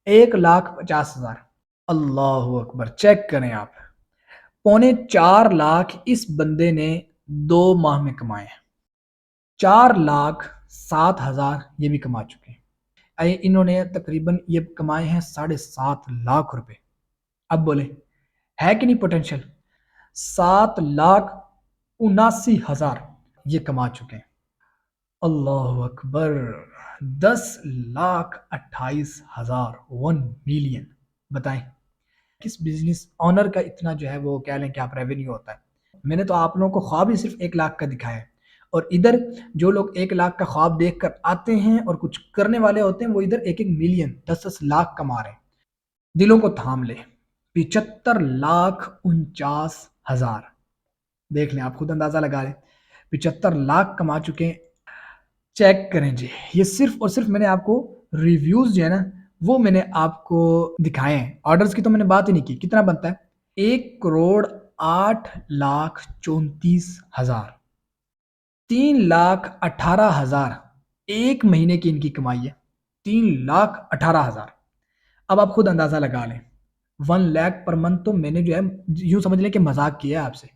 1,50,000। अल्लाह Akbar, check करें आप। 4.25 लाख इस बंदे ने 2 माह में कमाए हैं। 4,07,000 ये भी कमा चुके हैं। इन्होंने तकरीबन ये कमाए हैं 7.5 लाख रुपए। अब बोले है कि नहीं पोटेंशियल? 7,79,000 ये कमा चुके हैं। अल्लाह अकबर। 10,28,000, 1 मिलियन। बताएं किस बिजनेस ऑनर का इतना जो है वो कह लें कि आप रेवेन्यू होता है। मैंने तो आप लोगों को ख्वाब ही सिर्फ 1 लाख का दिखाया है, और इधर जो लोग 1 लाख का ख्वाब देख कर आते हैं और कुछ करने वाले होते हैं, वो इधर 1-1 मिलियन 10-10 लाख कमा रहे हैं। दिलों को थाम ले। 75,49,000। देख लें, आप खुद अंदाजा लगा लें। 75 लाख कमा चुके हैं। चेक करें जी। ये सिर्फ और सिर्फ मैंने आपको रिव्यूज जो है ना वो मैंने आपको दिखाए हैं। ऑर्डर्स की तो मैंने बात ही नहीं की। कितना बनता है? 1,08,34,000, 3,18,000 एक महीने की इनकी कमाई है। 3,18,000। अब आप खुद अंदाजा लगा लें। 1 लाख पर मंथ तो मैंने जो है यूं समझ लें कि मजाक किया है आपसे।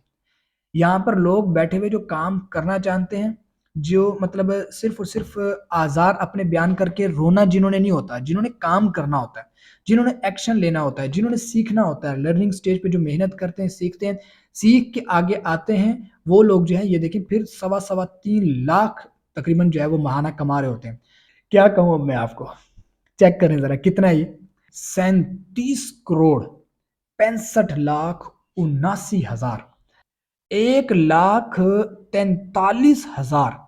यहाँ पर लोग बैठे हुए जो काम करना जानते हैं, जो मतलब सिर्फ और सिर्फ आज़ार अपने बयान करके रोना जिन्होंने नहीं होता, जिन्होंने काम करना होता है, जिन्होंने एक्शन लेना होता है, जिन्होंने सीखना होता है, लर्निंग स्टेज पे जो मेहनत करते हैं, सीखते हैं, सीख के आगे आते हैं, वो लोग जो है ये देखें फिर 3.25 लाख तकरीबन जो है वो महाना कमा रहे होते हैं। क्या कहूँ अब मैं आपको। चेक करें जरा कितना है ये। 37,65,79,000, 1,43,000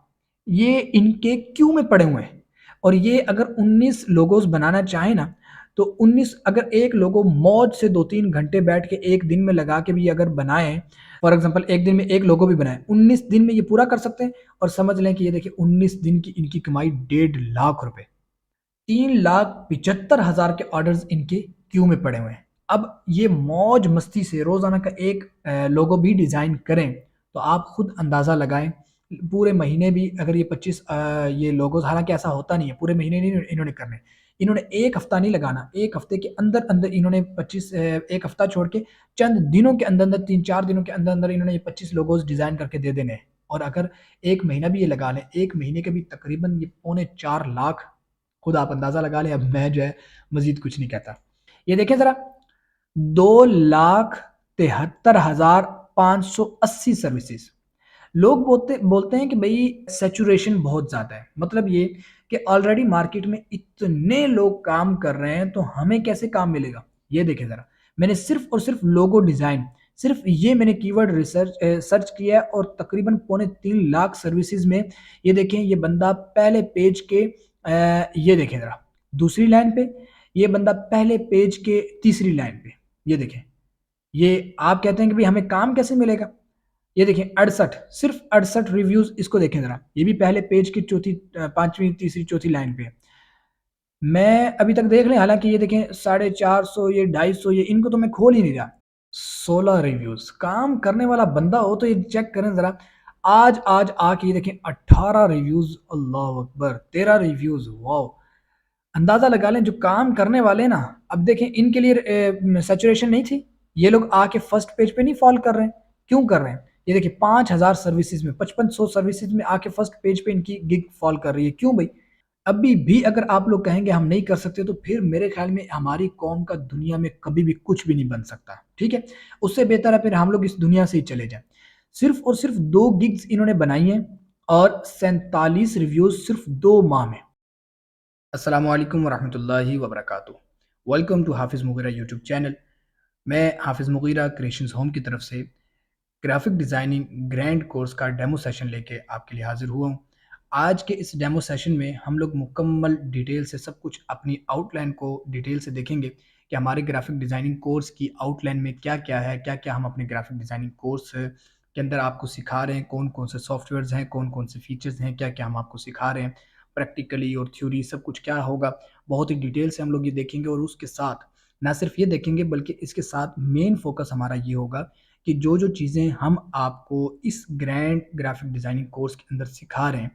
ये इनके क्यू में पड़े हुए हैं। और ये अगर 19 लोगोस बनाना चाहे ना, तो 19 अगर एक लोगो मौज से 2-3 घंटे बैठ के एक दिन में लगा के भी अगर बनाए, फॉर एग्जांपल एक दिन में एक लोगो भी बनाए, 19 दिन में ये पूरा कर सकते हैं। और समझ लें कि ये देखिए 19 दिन की इनकी कमाई 1.5 लाख रुपए। 3,75,000 के ऑर्डर्स इनके क्यू में पड़े हुए हैं। अब ये मौज मस्ती से रोजाना का एक लोगो भी डिजाइन करें तो आप खुद अंदाजा लगाएं। पूरे महीने भी अगर ये 25 ये लोगोस, हालांकि ऐसा होता नहीं है, पूरे महीने नहीं इन्होंने करने। इन्होंने एक हफ्ता नहीं लगाना, एक हफ्ते के अंदर अंदर इन्होंने 25 एक हफ्ता छोड़ के चंद दिनों के अंदर अंदर 3-4 दिनों के अंदर अंदर इन्होंने ये 25 लोगोस डिजाइन करके दे देने हैं। और अगर एक महीना भी ये लगा लें, एक महीने के भी तकरीबन ये 3.25 लाख। खुद आप अंदाजा लगा लें। अब मैं जो है मजीद कुछ नहीं कहता। ये देखें जरा, 2,73,580 सर्विसेज। लोग बोलते बोलते हैं कि भाई सेचुरेशन बहुत ज्यादा है। मतलब ये कि ऑलरेडी मार्केट में इतने लोग काम कर रहे हैं तो हमें कैसे काम मिलेगा। ये देखें जरा, मैंने सिर्फ और सिर्फ लोगो डिजाइन, सिर्फ ये मैंने कीवर्ड रिसर्च सर्च किया है, और तकरीबन 3.25 लाख सर्विसेज में ये देखें ये बंदा पहले पेज के ये देखें जरा दूसरी लाइन पे, ये बंदा पहले पेज के तीसरी लाइन पे। ये देखें, ये आप कहते हैं कि भाई हमें काम कैसे मिलेगा। ये देखें 68, सिर्फ 68 रिव्यूज। इसको देखें जरा, ये भी पहले पेज की चौथी पांचवी तीसरी चौथी लाइन पे है। मैं अभी तक देख लें, हालांकि ये देखें 450, ये 250, ये इनको तो मैं खोल ही नहीं रहा। 16 रिव्यूज। काम करने वाला बंदा हो तो ये चेक करें जरा। आज आज आके ये देखें 18 रिव्यूज। अल्लाह अकबर, 13 रिव्यूज। वाह। अंदाजा लगा लें जो काम करने वाले ना, अब देखें इनके लिए सैचुरेशन नहीं थी। ये लोग आके फर्स्ट पेज पे नहीं फॉल कर रहे हैं। क्यों कर रहे हैं? ये देखिए 5,000 सर्विसेज में, 5500 सर्विसेज में आके फर्स्ट पेज पे इनकी गिग फॉल कर रही है। क्यों भाई? अभी भी अगर आप लोग कहेंगे हम नहीं कर सकते, तो फिर मेरे ख्याल में हमारी कौम का दुनिया में कभी भी कुछ भी नहीं बन सकता। ठीक है, उससे बेहतर है फिर हम लोग इस दुनिया से ही चले जाएं। सिर्फ और सिर्फ 2 गिग्स इन्होंने बनाई हैं, और 47 रिव्यूज सिर्फ 2 माह में। अस्सलाम वालेकुम वरहमतुल्लाहि वबरकातुहू। वेलकम टू हाफिज़ मुगीरा यूट्यूब चैनल। मैं हाफिज़ मुगीरा क्रिएशंस होम की तरफ से ग्राफिक डिज़ाइनिंग ग्रैंड कोर्स का डेमो सेशन लेके आपके लिए हाज़िर हुआ हूँ। आज के इस डेमो सेशन में हम लोग मुकम्मल डिटेल से सब कुछ अपनी आउटलाइन को डिटेल से देखेंगे कि हमारे ग्राफिक डिज़ाइनिंग कोर्स की आउटलाइन में क्या-क्या है, क्या-क्या हम अपने ग्राफिक डिज़ाइनिंग कोर्स के अंदर आपको सिखा रहे हैं, कौन-कौन से सॉफ्टवेयर्स हैं, कौन-कौन से फीचर्स हैं, क्या-क्या हम आपको सिखा रहे हैं, प्रैक्टिकली और थ्योरी सब कुछ क्या होगा। बहुत ही डिटेल से हम लोग ये देखेंगे, और उसके साथ ना सिर्फ ये देखेंगे बल्कि इसके साथ मेन फोकस हमारा ये होगा कि जो जो चीज़ें हम आपको इस ग्रैंड ग्राफिक डिज़ाइनिंग कोर्स के अंदर सिखा रहे हैं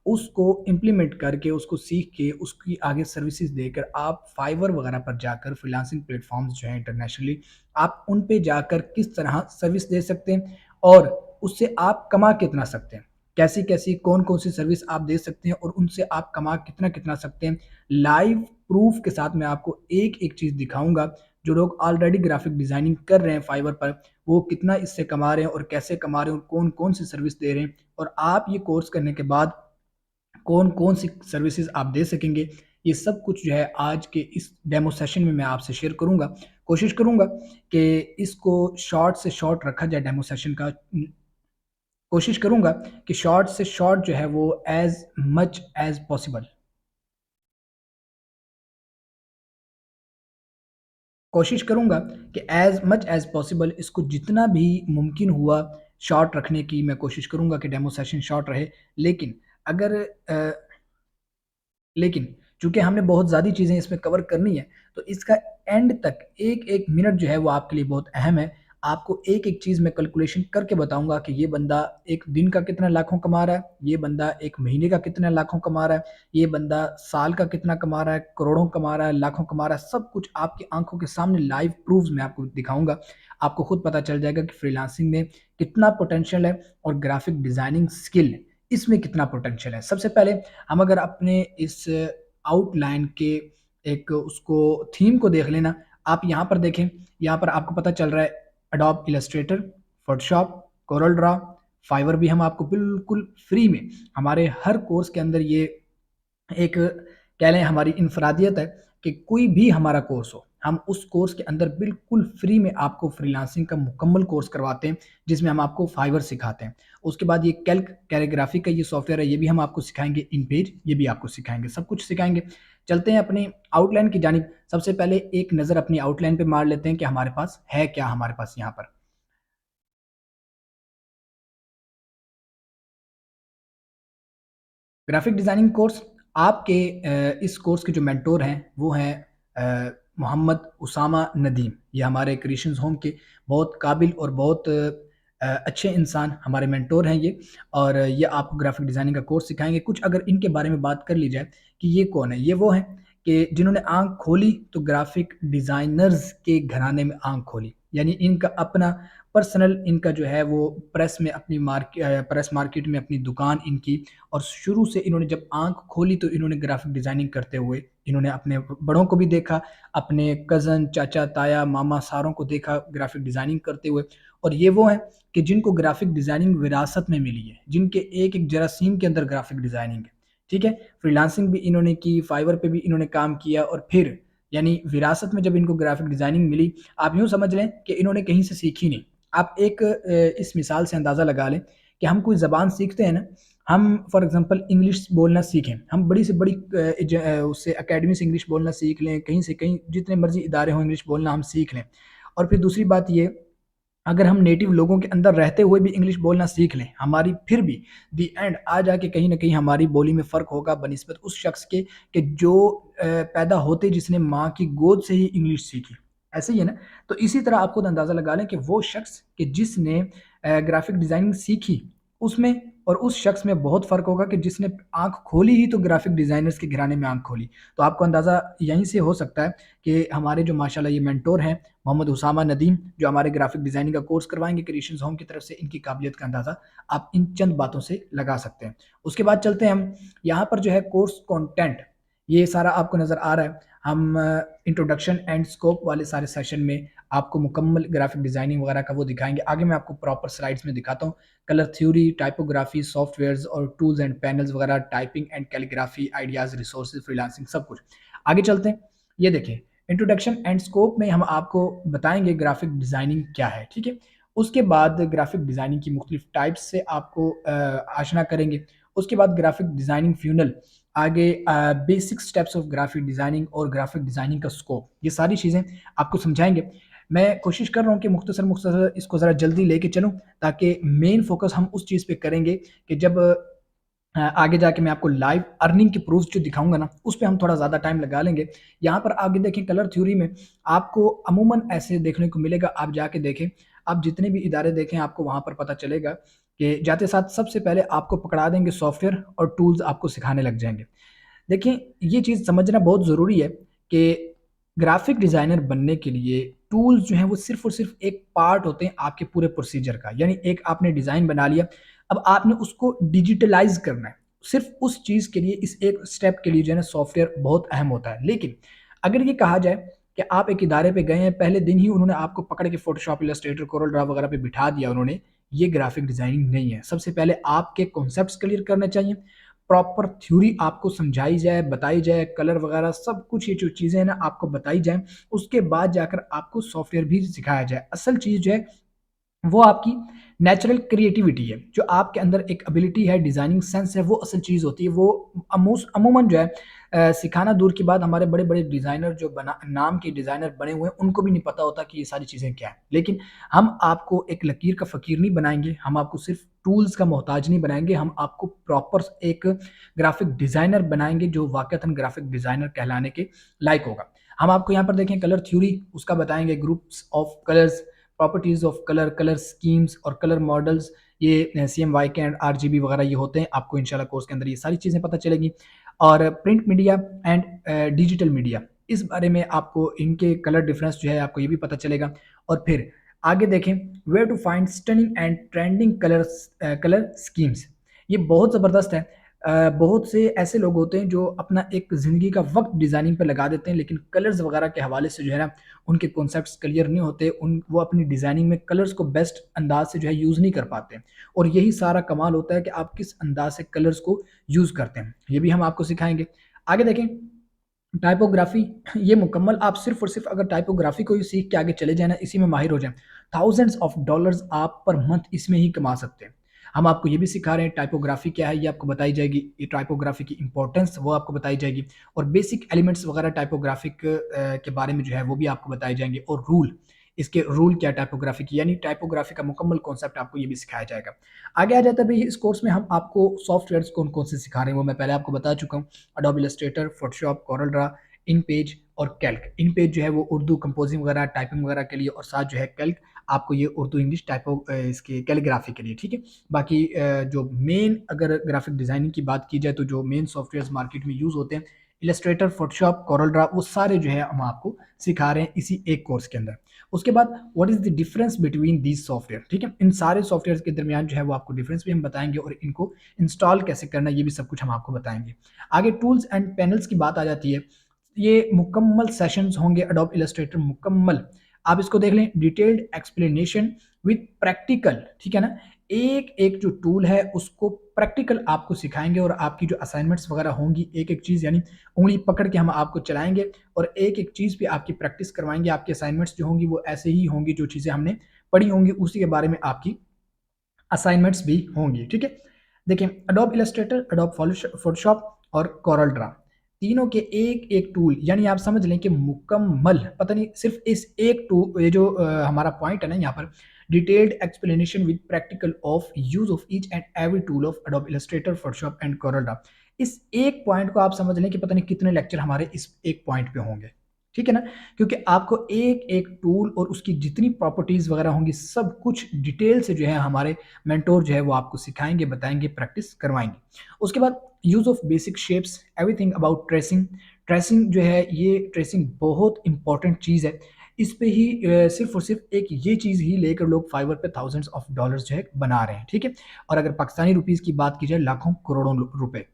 उसको इम्प्लीमेंट करके, उसको सीख के, उसकी आगे सर्विसेज़ देकर आप फाइवर वगैरह पर जाकर फ्रीलांसिंग प्लेटफ़ॉर्म्स जो हैं इंटरनेशनली, आप उन पे जाकर किस तरह सर्विस दे सकते हैं और उससे आप कमा कितना सकते हैं। कैसी-कैसी, कौन-कौन सी सर्विस आप दे सकते हैं और उनसे आप कमा कितना-कितना सकते हैं। लाइव प्रूफ़ के साथ मैं आपको एक-एक चीज़ दिखाऊँगा, जो लोग ऑलरेडी ग्राफ़िक डिज़ाइनिंग कर रहे हैं फाइवर पर, वो कितना इससे कमा रहे हैं और कैसे कमा रहे हैं और कौन-कौन सी सर्विस दे रहे हैं और आप ये कोर्स करने के बाद कौन-कौन सी सर्विसेज़ आप दे सकेंगे, ये सब कुछ जो है आज के इस डेमो सेशन में मैं आपसे शेयर करूँगा। कोशिश करूँगा कि इसको शॉर्ट से शॉर्ट रखा जाए डेमो सेशन का। कोशिश करूँगा कि शॉर्ट से शॉर्ट जो है वो एज़ मच एज़ पॉसिबल कोशिश करूँगा कि एज़ मच एज़ पॉसिबल इसको जितना भी मुमकिन हुआ शॉर्ट रखने की मैं कोशिश करूँगा कि डेमो सेशन शॉर्ट रहे। लेकिन अगर अ लेकिन चूँकि हमने बहुत ज़्यादा चीज़ें इसमें कवर करनी है, तो इसका एंड तक एक-एक मिनट जो है वो आपके लिए बहुत अहम है। आपको एक-एक चीज़ मैं कैलकुलेशन करके बताऊँगा कि ये बंदा 1 दिन का कितना लाखों कमा रहा है, ये बंदा 1 महीने का कितना लाखों कमा रहा है, ये बंदा साल का कितना कमा रहा है, करोड़ों कमा रहा है, लाखों कमा रहा है, सब कुछ आपकी आँखों के सामने लाइव प्रूफ्स मैं आपको दिखाऊँगा। आपको खुद पता चल जाएगा कि फ्रीलांसिंग में कितना पोटेंशियल है और ग्राफ़िक डिज़ाइनिंग स्किल इसमें कितना पोटेंशियल है। सबसे पहले हम अगर अपने इस आउटलाइन के एक उसको थीम को देख लेना, आप यहाँ पर देखें, यहाँ पर आपको पता चल रहा है Adobe Illustrator, Photoshop, Corel Draw, Fiverr भी हम आपको बिल्कुल फ्री में हमारे हर कोर्स के अंदर ये एक कह लें हमारी इनफ़रादियत है कि कोई भी हमारा कोर्स हो, हम उस कोर्स के अंदर बिल्कुल फ्री में आपको फ्रीलांसिंग का मुकम्मल कोर्स करवाते हैं, जिसमें हम आपको फाइवर सिखाते हैं। उसके बाद ये कैल्क कैलीग्राफी का ये सॉफ्टवेयर है, ये भी हम आपको सिखाएँगे, इनपेज ये भी आपको सिखाएँगे, सब कुछ सिखाएँगे। चलते हैं अपनी आउटलाइन की जानिब, सबसे पहले एक नज़र अपनी आउटलाइन पे मार लेते हैं कि हमारे पास है क्या हमारे पास यहाँ पर। ग्राफिक डिज़ाइनिंग कोर्स आपके इस कोर्स के जो मेंटोर हैं वो हैं मोहम्मद उसामा नदीम। ये हमारे क्रिएशंस होम के बहुत काबिल और बहुत अच्छे इंसान हमारे मेंटोर हैं ये और ये आपको ग्राफिक डिज़ाइनिंग का कोर्स सिखाएँगे। कुछ अगर इनके बारे में बात कर ली जाए कि ये कौन है? ये वो हैं कि जिन्होंने आँख खोली तो ग्राफिक डिज़ाइनर्स के घराने में आँख खोली। यानी इनका अपना पर्सनल इनका जो है वो प्रेस मार्केट में अपनी दुकान इनकी और शुरू से इन्होंने जब आँख खोली तो इन्होंने ग्राफ़िक डिज़ाइनिंग करते हुए इन्होंने अपने बड़ों को भी देखा, अपने कज़न, चाचा, ताया, मामा सारों को देखा ग्राफ़िक डिज़ाइनिंग करते हुए और ये वो हैं कि जिनको ग्राफ़िक डिज़ाइनिंग विरासत में मिली है, जिनके एक-एक जरासीम के अंदर ग्राफ़िक डिज़ाइनिंग है, ठीक है? फ्रीलांसिंग भी इन्होंने की, फाइवर पे भी इन्होंने काम किया और फिर यानी विरासत में जब इनको ग्राफ़िक डिज़ाइनिंग मिली, आप यूँ समझ लें कि इन्होंने कहीं से सीखी नहीं। आप एक इस मिसाल से अंदाज़ा लगा लें कि हम कोई ज़बान सीखते हैं ना, हम फॉर एग्ज़ाम्पल इंग्लिश बोलना सीखें, हम बड़ी से बड़ी उससे अकेडमी से इंग्लिश बोलना सीख लें, कहीं से कहीं जितने मर्ज़ी इदारे हों इंग्लिश बोलना हम सीख लें। और फिर दूसरी बात ये, अगर हम नेटिव लोगों के अंदर रहते हुए भी इंग्लिश बोलना सीख लें, हमारी फिर भी द एंड आ जाके कहीं न कहीं हमारी बोली में फ़र्क होगा बनिस्बत उस शख़्स के कि जो पैदा होते ही जिसने माँ की गोद से ही इंग्लिश सीखी। ऐसे ही है ना? तो इसी तरह आप खुद अंदाज़ा लगा लें कि वो शख़्स कि जिसने ग्राफ़िक डिज़ाइनिंग सीखी, उसमें और उस शख़्स में बहुत फ़र्क होगा कि जिसने आँख खोली ही तो ग्राफ़िक डिज़ाइनर्स के घराने में आँख खोली। तो आपको अंदाज़ा यहीं से हो सकता है कि हमारे जो माशाल्लाह ये मेंटोर हैं, मोहम्मद उसामा नदीम, जो हमारे ग्राफ़िक डिज़ाइनिंग का कोर्स करवाएँगे क्रिएशंस होम की तरफ से, इनकी काबिलियत का अंदाज़ा आप इन चंद बातों से लगा सकते हैं। उसके बाद चलते हैं हम, यहाँ पर जो है कोर्स कंटेंट, ये सारा आपको नज़र आ रहा है। हम इंट्रोडक्शन एंड स्कोप वाले सारे सेशन में आपको मुकम्मल ग्राफ़िक डिज़ाइनिंग वगैरह का वो दिखाएँगे। आगे मैं आपको प्रॉपर स्लाइड्स में दिखाता हूँ। कलर थ्योरी, टाइपोग्राफी, सॉफ्टवेयर्स और टूल्स एंड पैनल्स वगैरह, typing and calligraphy, ideas, resources, freelancing सब कुछ। आगे चलते हैं। ये देखिए, इंट्रोडक्शन एंड स्कोप में हम आपको बताएँगे ग्राफ़िक डिज़ाइनिंग क्या है, ठीक है? उसके बाद ग्राफ़िक डिज़ाइनिंग की मुख्तलिफ टाइप्स से आपको आशना करेंगे। उसके बाद ग्राफ़िक डिज़ाइनिंग फ्यूनल, आगे basic steps of graphic designing और ग्राफ़िक डिज़ाइनिंग का स्कोप, ये सारी चीज़ें आपको समझाएँगे। मैं कोशिश कर रहा हूँ कि मुख्तसर इसको ज़रा जल्दी लेके चलूँ ताकि मेन फ़ोकस हम उस चीज़ पे करेंगे कि जब आगे जाके मैं आपको लाइव अर्निंग के प्रूफ्स जो दिखाऊँगा ना, उस पे हम थोड़ा ज़्यादा टाइम लगा लेंगे। यहाँ पर आगे देखें कलर थ्योरी में आपको अमूमन ऐसे देखने को मिलेगा, आप जाके देखें, आप जितने भी इदारे देखें आपको वहाँ पर पता चलेगा कि जाते साथ सबसे पहले आपको पकड़ा देंगे सॉफ्टवेयर और टूल्स आपको सिखाने लग जाएँगे। देखिए, ये चीज़ समझना बहुत ज़रूरी है कि ग्राफ़िक डिज़ाइनर बनने के लिए टूल्स जो हैं वो सिर्फ़ और सिर्फ़ एक पार्ट होते हैं आपके पूरे प्रोसीजर का। यानी एक आपने डिज़ाइन बना लिया, अब आपने उसको डिजिटलाइज़ करना है। सिर्फ़ उस चीज़ के लिए, इस एक स्टेप के लिए जो है ना सॉफ्टवेयर बहुत अहम होता है। लेकिन अगर ये कहा जाए कि आप एक इदारे पे गए हैं, पहले दिन ही उन्होंने आपको पकड़ के फ़ोटोशॉप, इलस्ट्रेटर, कोरल ड्रॉ वगैरह पे बिठा दिया उन्होंने, ये ग्राफ़िक डिज़ाइनिंग नहीं है। सबसे पहले आपके कॉन्सेप्ट्स क्लियर करने चाहिए, प्रॉपर थ्योरी आपको समझाई जाए, बताई जाए, कलर वगैरह सब कुछ ये जो चीज़ें हैं ना आपको बताई जाएँ, उसके बाद जाकर आपको सॉफ्टवेयर भी सिखाया जाए। असल चीज़ जो है वो आपकी नेचुरल क्रिएटिविटी है, जो आपके अंदर एक एबिलिटी है, डिज़ाइनिंग सेंस है, वो असल चीज़ होती है। वो अमूमन जो है सिखाना दूर की बात, हमारे बड़े-बड़े डिज़ाइनर जो बना नाम के डिज़ाइनर बने हुए हैं, उनको भी नहीं पता होता कि ये सारी चीज़ें क्या हैं। लेकिन हम आपको एक लकीर का फ़कीर नहीं बनाएँगे, हम आपको सिर्फ़ टूल्स का मोहताज नहीं बनाएँगे, हम आपको प्रॉपर एक ग्राफ़िक डिज़ाइनर बनाएँगे, जो वाक़ईतन ग्राफ़िक डिज़ाइनर कहलाने के लायक होगा। हम आपको यहाँ पर देखें कलर थ्योरी उसका बताएँगे, groups of colours, properties of colour, colour schemes और कलर मॉडल्स, ये सीएमवाई एंड आरजीबी वगैरह ये होते हैं। आपको इंशाल्लाह कोर्स के अंदर ये सारी चीज़ें पता चलेगी। और print media and digital media, इस बारे में आपको इनके कलर डिफरेंस जो है आपको ये भी पता चलेगा। और फिर आगे देखें, where to find stunning and trending colour schemes, ये बहुत ज़बरदस्त है। बहुत से ऐसे लोग होते हैं जो अपना एक ज़िंदगी का वक्त डिज़ाइनिंग पे लगा देते हैं, लेकिन कलर्स वगैरह के हवाले से जो है ना उनके कॉन्सेप्ट्स क्लियर नहीं होते, उन वो अपनी डिज़ाइनिंग में कलर्स को बेस्ट अंदाज से जो है यूज़ नहीं कर पाते हैं। और यही सारा कमाल होता है कि आप किस अंदाज से कलर्स को यूज़ करते हैं, ये भी हम आपको सिखाएंगे। आगे देखें, टाइपोग्राफी, ये मुकम्मल आप सिर्फ और सिर्फ अगर टाइपोग्राफी को ही सीख के आगे चले जाए ना, इसी में माहिर हो जाए, थाउजेंड्स ऑफ डॉलर्स आप पर मंथ इसमें ही कमा सकते हैं। हम आपको ये भी सिखा रहे हैं टाइपोग्राफी क्या है, ये आपको बताई जाएगी, ये टाइपोग्राफी की इंपॉर्टेंस वो आपको बताई जाएगी, और बेसिक एलिमेंट्स वगैरह टाइपोग्राफिक के बारे में जो है वो भी आपको बताए जाएंगे, और रूल, इसके रूल क्या टाइपोग्राफी की, यानी टाइपोग्राफी का मुकम्मल कॉन्सेप्ट आपको ये भी सिखाया जाएगा। आगे आ जाता है भाई, इस कोर्स में हम आपको सॉफ्टवेयर्स कौन कौन से सिखा रहे हैं वो मैं पहले आपको बता चुका हूँ। Adobe Illustrator, Photoshop, Corel Draw, इन पेज और कैल्क। इन पेज जो है वो उर्दू कंपोजिंग वगैरह, टाइपिंग वगैरह के लिए, और साथ जो है कैल्क आपको ये उर्दू इंग्लिश इसके कैलीग्राफी के लिए, ठीक है। बाकी जो मेन अगर ग्राफिक डिजाइनिंग की बात की जाए तो जो मेन सॉफ्टवेयर मार्केट में यूज होते हैं, इलस्ट्रेटर, फोटोशॉप, कोरल ड्रा, वो सारे जो है हम आपको सिखा रहे हैं इसी एक कोर्स के अंदर। उसके बाद what is the difference between these software, ठीक है, इन सारे सॉफ्टवेयर के दरमियान जो है वो आपको डिफरेंस भी हम बताएंगे, और इनको इंस्टॉल कैसे करना है ये भी सब कुछ हम आपको बताएंगे। आगे टूल्स एंड पैनल्स की बात आ जाती है, ये मुकम्मल सेशंस होंगे एडोब इलस्ट्रेटर मुकम्मल, आप इसको देख लें, डिटेल्ड एक्सप्लेनेशन विद प्रैक्टिकल, ठीक है ना। एक एक जो टूल है उसको प्रैक्टिकल आपको सिखाएंगे, और आपकी जो असाइनमेंट्स वगैरह होंगी एक एक चीज़, यानी उंगली पकड़ के हम आपको चलाएंगे, और एक एक चीज़ पे आपकी प्रैक्टिस करवाएंगे। आपकी असाइनमेंट्स जो होंगी वो ऐसे ही होंगी, जो चीज़ें हमने पढ़ी होंगी उसी के बारे में आपकी असाइनमेंट्स भी होंगी, ठीक है। देखिए, अडोब इलस्ट्रेटर, अडोब फोटोशॉप और कोरल ड्रा, तीनों के एक एक टूल, यानी आप समझ लें कि मुकम्मल, पता नहीं सिर्फ इस एक टूल, ये जो हमारा पॉइंट है ना यहाँ पर, detailed explanation with practical of use of each and every tool of Adobe Illustrator, Photoshop and Corel Draw. इस एक पॉइंट को आप समझ लें कि पता नहीं कितने लेक्चर हमारे इस एक पॉइंट पे होंगे, ठीक है ना। क्योंकि आपको एक एक टूल और उसकी जितनी प्रॉपर्टीज वगैरह होंगी सब कुछ डिटेल से जो है हमारे मेंटोर जो है वो आपको सिखाएंगे, बताएंगे, प्रैक्टिस करवाएंगे। उसके बाद use of basic shapes, everything about tracing. Tracing जो है, ये ट्रेसिंग बहुत इंपॉर्टेंट चीज़ है। इस पे ही सिर्फ और सिर्फ एक ये चीज़ ही लेकर लोग फाइवर पे थाउजेंड्स ऑफ डॉलर्स जो है बना रहे हैं, ठीक है। और अगर पाकिस्तानी रुपीज़ की बात की जाए, लाखों करोड़ों रुपए।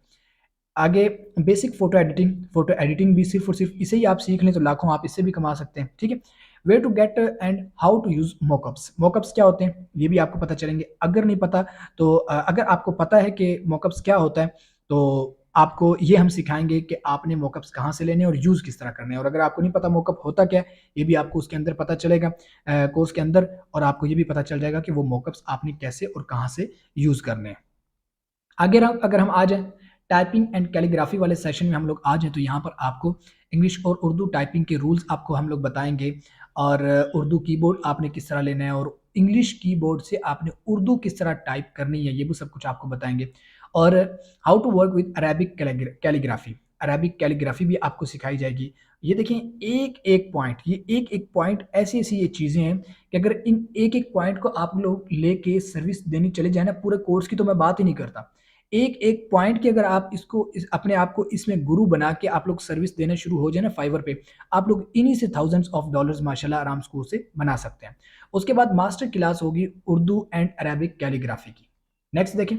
आगे basic photo editing, photo editing भी सिर्फ और सिर्फ इसे ही आप सीख लें तो लाखों आप इससे भी कमा सकते हैं, ठीक है। Way to get and how to use mockups, mockups क्या होते हैं ये भी आपको पता चलेंगे। अगर नहीं पता तो अगर आपको पता है कि मॉकअप्स क्या होता है, तो आपको ये हम सिखाएंगे कि आपने मॉकअप्स कहाँ से लेने हैं और यूज़ किस तरह करने हैं। और अगर आपको नहीं पता मॉकअप होता क्या है, ये भी आपको उसके अंदर पता चलेगा कोर्स के अंदर, और आपको ये भी पता चल जाएगा कि वो मॉकअप्स आपने कैसे और कहाँ से यूज़ करने हैं। आगे अगर हम आ जाएँ टाइपिंग एंड कैलीग्राफी वाले सेशन में हम लोग आ जाएँ, तो यहाँ पर आपको इंग्लिश और उर्दू टाइपिंग के रूल्स आपको हम लोग बताएँगे, और उर्दू कीबोर्ड आपने किस तरह लेना है, और इंग्लिश कीबोर्ड से आपने उर्दू किस तरह टाइप करनी है, ये भी सब कुछ आपको बताएँगे। और how to work with Arabic calligraphy, Arabic calligraphy भी आपको सिखाई जाएगी। ये देखें एक-एक पॉइंट, ये एक-एक पॉइंट ऐसी-ऐसी ये चीज़ें हैं कि अगर इन एक-एक पॉइंट को आप लोग लेके सर्विस देने चले जाएँ ना, पूरे कोर्स की तो मैं बात ही नहीं करता। एक-एक पॉइंट की अगर आप इसको अपने आप को इसमें गुरु बना के आप लोग सर्विस देना शुरू हो जाए ना फाइवर पे, आप लोग इन्हीं से थाउज़ेंड्स ऑफ डॉलर्स माशाल्लाह आराम से बना सकते हैं। उसके बाद मास्टर क्लास होगी उर्दू एंड अरेबिक कैलीग्राफी की। नेक्स्ट देखें,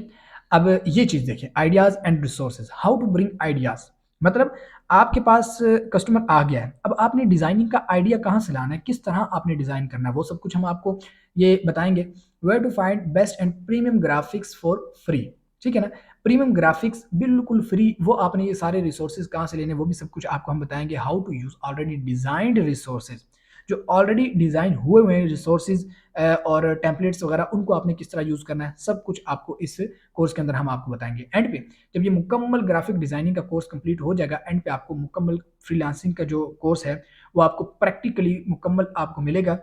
अब ये चीज़ देखें, ideas and resources, how to bring ideas, मतलब आपके पास कस्टमर आ गया है, अब आपने डिज़ाइनिंग का आइडिया कहाँ से लाना है, किस तरह आपने डिज़ाइन करना है, वो सब कुछ हम आपको ये बताएँगे। Where to find best and premium graphics for free, ठीक है ना? प्रीमियम ग्राफिक्स बिल्कुल फ्री, वो आपने ये सारे रिसोर्सेज़ कहाँ से लेने हैं, वो भी सब कुछ आपको हम बताएँगे। How to use already designed resources, जो ऑलरेडी डिज़ाइन हुए हुए हैं रिसोर्सेज़ और टेम्पलेट्स वगैरह, उनको आपने किस तरह यूज़ करना है, सब कुछ आपको इस कोर्स के अंदर हम आपको बताएँगे। एंड पे जब ये मुकम्मल ग्राफिक डिज़ाइनिंग का कोर्स कंप्लीट हो जाएगा, एंड पे आपको मुकम्मल फ्रीलांसिंग का जो कोर्स है, वो आपको प्रैक्टिकली मुकम्मल आपको मिलेगा,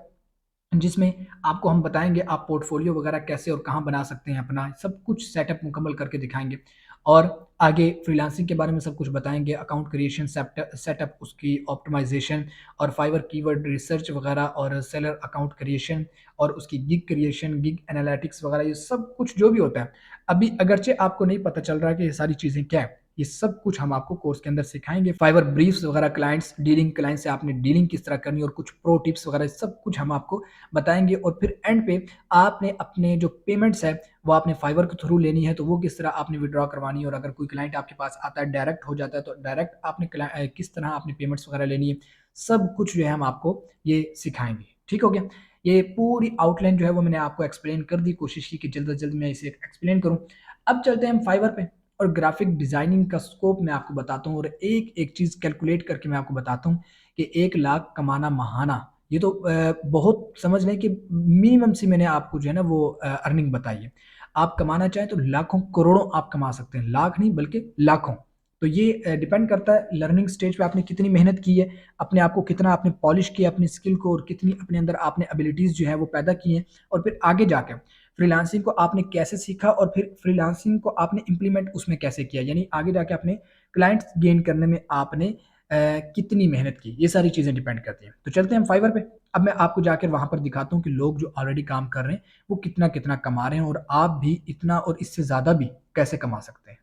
जिसमें आपको हम बताएँगे आप पोर्टफ़ोलियो वगैरह कैसे और कहाँ बना सकते हैं अपना, सब कुछ सेटअप मुकम्मल करके दिखाएँगे। और आगे फ्रीलांसिंग के बारे में सब कुछ बताएँगे, अकाउंट क्रिएशन, सेटअप, उसकी ऑप्टिमाइज़ेशन और फाइवर कीवर्ड रिसर्च वगैरह और सेलर अकाउंट क्रिएशन और उसकी गिग क्रिएशन, गिग एनालिटिक्स वगैरह, ये सब कुछ जो भी होता है। अभी अगरचे आपको नहीं पता चल रहा है कि ये सारी चीज़ें क्या है, ये सब कुछ हम आपको कोर्स के अंदर सिखाएँगे। फाइवर ब्रीफ्स वगैरह, क्लाइंट्स डीलिंग, क्लाइंट से आपने डीलिंग किस तरह करनी है और कुछ प्रो टिप्स वगैरह, सब कुछ हम आपको बताएँगे। और फिर एंड पे आपने अपने जो पेमेंट्स है, वो आपने फाइवर के थ्रू लेनी है, तो वो किस तरह आपने विथड्रॉ करवानी है, और अगर कोई क्लाइंट आपके पास आता है, डायरेक्ट हो जाता है, तो डायरेक्ट आपने किस तरह आपने पेमेंट्स वगैरह लेनी है, सब कुछ जो है हम आपको ये सिखाएँगे। ठीक हो गया? ये पूरी आउटलाइन जो है वो मैंने आपको एक्सप्लेन कर दी, कोशिश की कि जल्द से जल्द मैं इसे एक्सप्लेन करूँ। अब चलते हैं हम फाइवर पे, और ग्राफिक डिज़ाइनिंग का स्कोप मैं आपको बताता हूँ, और एक-एक चीज़ कैलकुलेट करके मैं आपको बताता हूँ कि 1 लाख कमाना महाना, ये तो बहुत समझ लें कि मिनिमम सी मैंने आपको जो है ना वो अर्निंग बताई है। आप कमाना चाहें तो लाखों, करोड़ों आप कमा सकते हैं। लाख नहीं बल्कि लाखों। तो ये डिपेंड करता है लर्निंग स्टेज पे आपने कितनी मेहनत की है, अपने आप को कितना आपने पॉलिश किया अपनी स्किल को, और कितनी अपने अंदर आपने एबिलिटीज़ जो है वो पैदा की हैं, और फिर आगे जाके फ्रीलांसिंग को आपने कैसे सीखा, और फिर फ्रीलांसिंग को आपने इम्प्लीमेंट उसमें कैसे किया, यानी आगे जाके अपने क्लाइंट्स गेन करने में आपने कितनी मेहनत की, ये सारी चीज़ें डिपेंड करती हैं। तो चलते हैं हम फाइवर पे। अब मैं आपको जाकर वहाँ पर दिखाता हूँ कि लोग जो ऑलरेडी काम कर रहे हैं, वो कितना-कितना कमा रहे हैं, और आप भी इतना और इससे ज़्यादा भी कैसे कमा सकते हैं।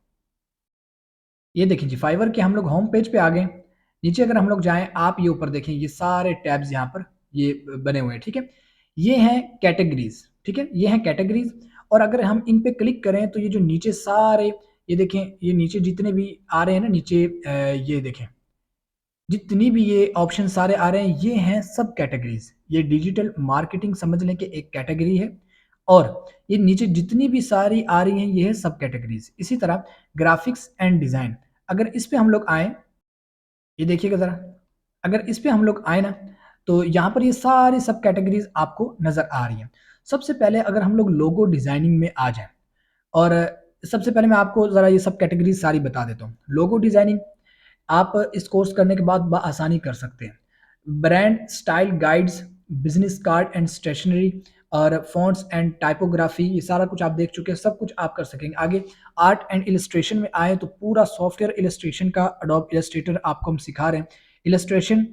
ये देखिए जी, फाइवर के हम लोग होम पेज पे आ गए। नीचे अगर हम लोग जाएँ, आप ये ऊपर देखें, ये सारे टैब्स यहाँ पर ये बने हुए हैं, ठीक है? ये हैं कैटेगरीज़, ठीक है? ये हैं कैटेगरीज़, और अगर हम इन पे क्लिक करें तो ये जो नीचे सारे, ये देखें, ये नीचे जितने भी आ रहे हैं ना नीचे, ये देखें, जितनी भी ये ऑप्शन सारे आ रहे हैं, ये हैं सब कैटेगरीज़। ये डिजिटल मार्केटिंग समझ लें कि एक कैटेगरी है, और ये नीचे जितनी भी सारी आ रही हैं, ये है सब कैटेगरीज़। इसी तरह ग्राफ़िक्स एंड डिज़ाइन, अगर इस पे हम लोग आएँ, ये देखिएगा ज़रा, अगर इस पे हम लोग आए ना, तो यहाँ पर ये सारी सब कैटेगरीज़ आपको नज़र आ रही हैं। सबसे पहले अगर हम लोग लोगो डिज़ाइनिंग में आ जाएँ, और सबसे पहले मैं आपको ज़रा ये सब कैटेगरीज़ सारी बता देता हूँ। लोगो डिज़ाइनिंग आप इस कोर्स करने के बाद बआसानी कर सकते हैं। Brand style guides, business card and stationery, और फ़ॉन्ट्स एंड टाइपोग्राफ़ी, ये सारा कुछ आप देख चुके हैं, सब कुछ आप कर सकेंगे। आगे आर्ट एंड इलस्ट्रेशन में आएँ तो पूरा सॉफ्टवेयर इलस्ट्रेशन का एडोब इलस्ट्रेटर आपको हम सिखा रहे हैं। इलस्ट्रेशन,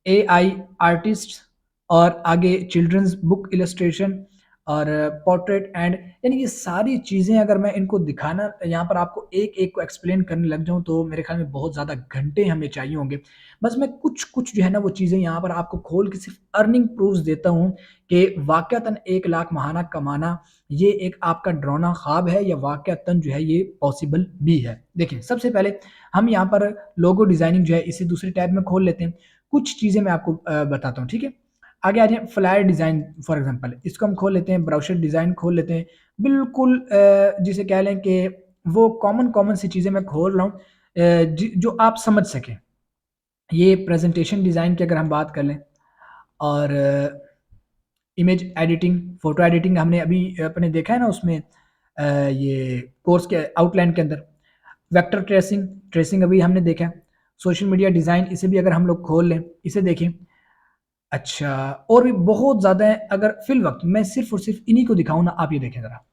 एआई आर्टिस्ट, और आगे चिल्ड्रंस बुक इलस्ट्रेशन, और पोर्ट्रेट एंड, यानी ये सारी चीज़ें अगर मैं इनको दिखाना यहाँ पर आपको एक-एक को एक्सप्लेन करने लग जाऊँ, तो मेरे ख़्याल में बहुत ज़्यादा घंटे हमें चाहिए होंगे। बस मैं कुछ-कुछ जो है ना वो चीज़ें यहाँ पर आपको खोल के सिर्फ़ अर्निंग प्रूफ्स देता हूँ कि वाक़यातन 1 लाख महाना कमाना ये एक आपका डरावना ख़्वाब है, या वाक़यातन जो है ये पॉसिबल भी है। देखिए, सबसे पहले हम यहाँ पर लोगो डिज़ाइनिंग जो है इसे दूसरे टैब में खोल लेते हैं। कुछ चीज़ें मैं आपको बताता हूँ, ठीक है? आगे आ जाएँ, फ्लायर डिज़ाइन फॉर एग्ज़ाम्पल, इसको हम खोल लेते हैं, ब्रोशर डिज़ाइन खोल लेते हैं। बिल्कुल जिसे कह लें कि वो कॉमन सी चीज़ें मैं खोल रहा हूँ, जो आप समझ सकें। ये प्रेज़ेंटेशन डिज़ाइन की अगर हम बात कर लें, और इमेज एडिटिंग, फ़ोटो एडिटिंग हमने अभी अपने देखा है ना उसमें, ये कोर्स के आउटलाइन के अंदर। वेक्टर ट्रेसिंग, ट्रेसिंग अभी हमने देखा। सोशल मीडिया डिज़ाइन, इसे भी अगर हम लोग खोल लें, इसे देखें। अच्छा, और भी बहुत ज़्यादा है, अगर फ़िल वक़्त मैं सिर्फ़ और सिर्फ़ इन्हीं को दिखाऊँ ना, आप ये देखें ज़रा,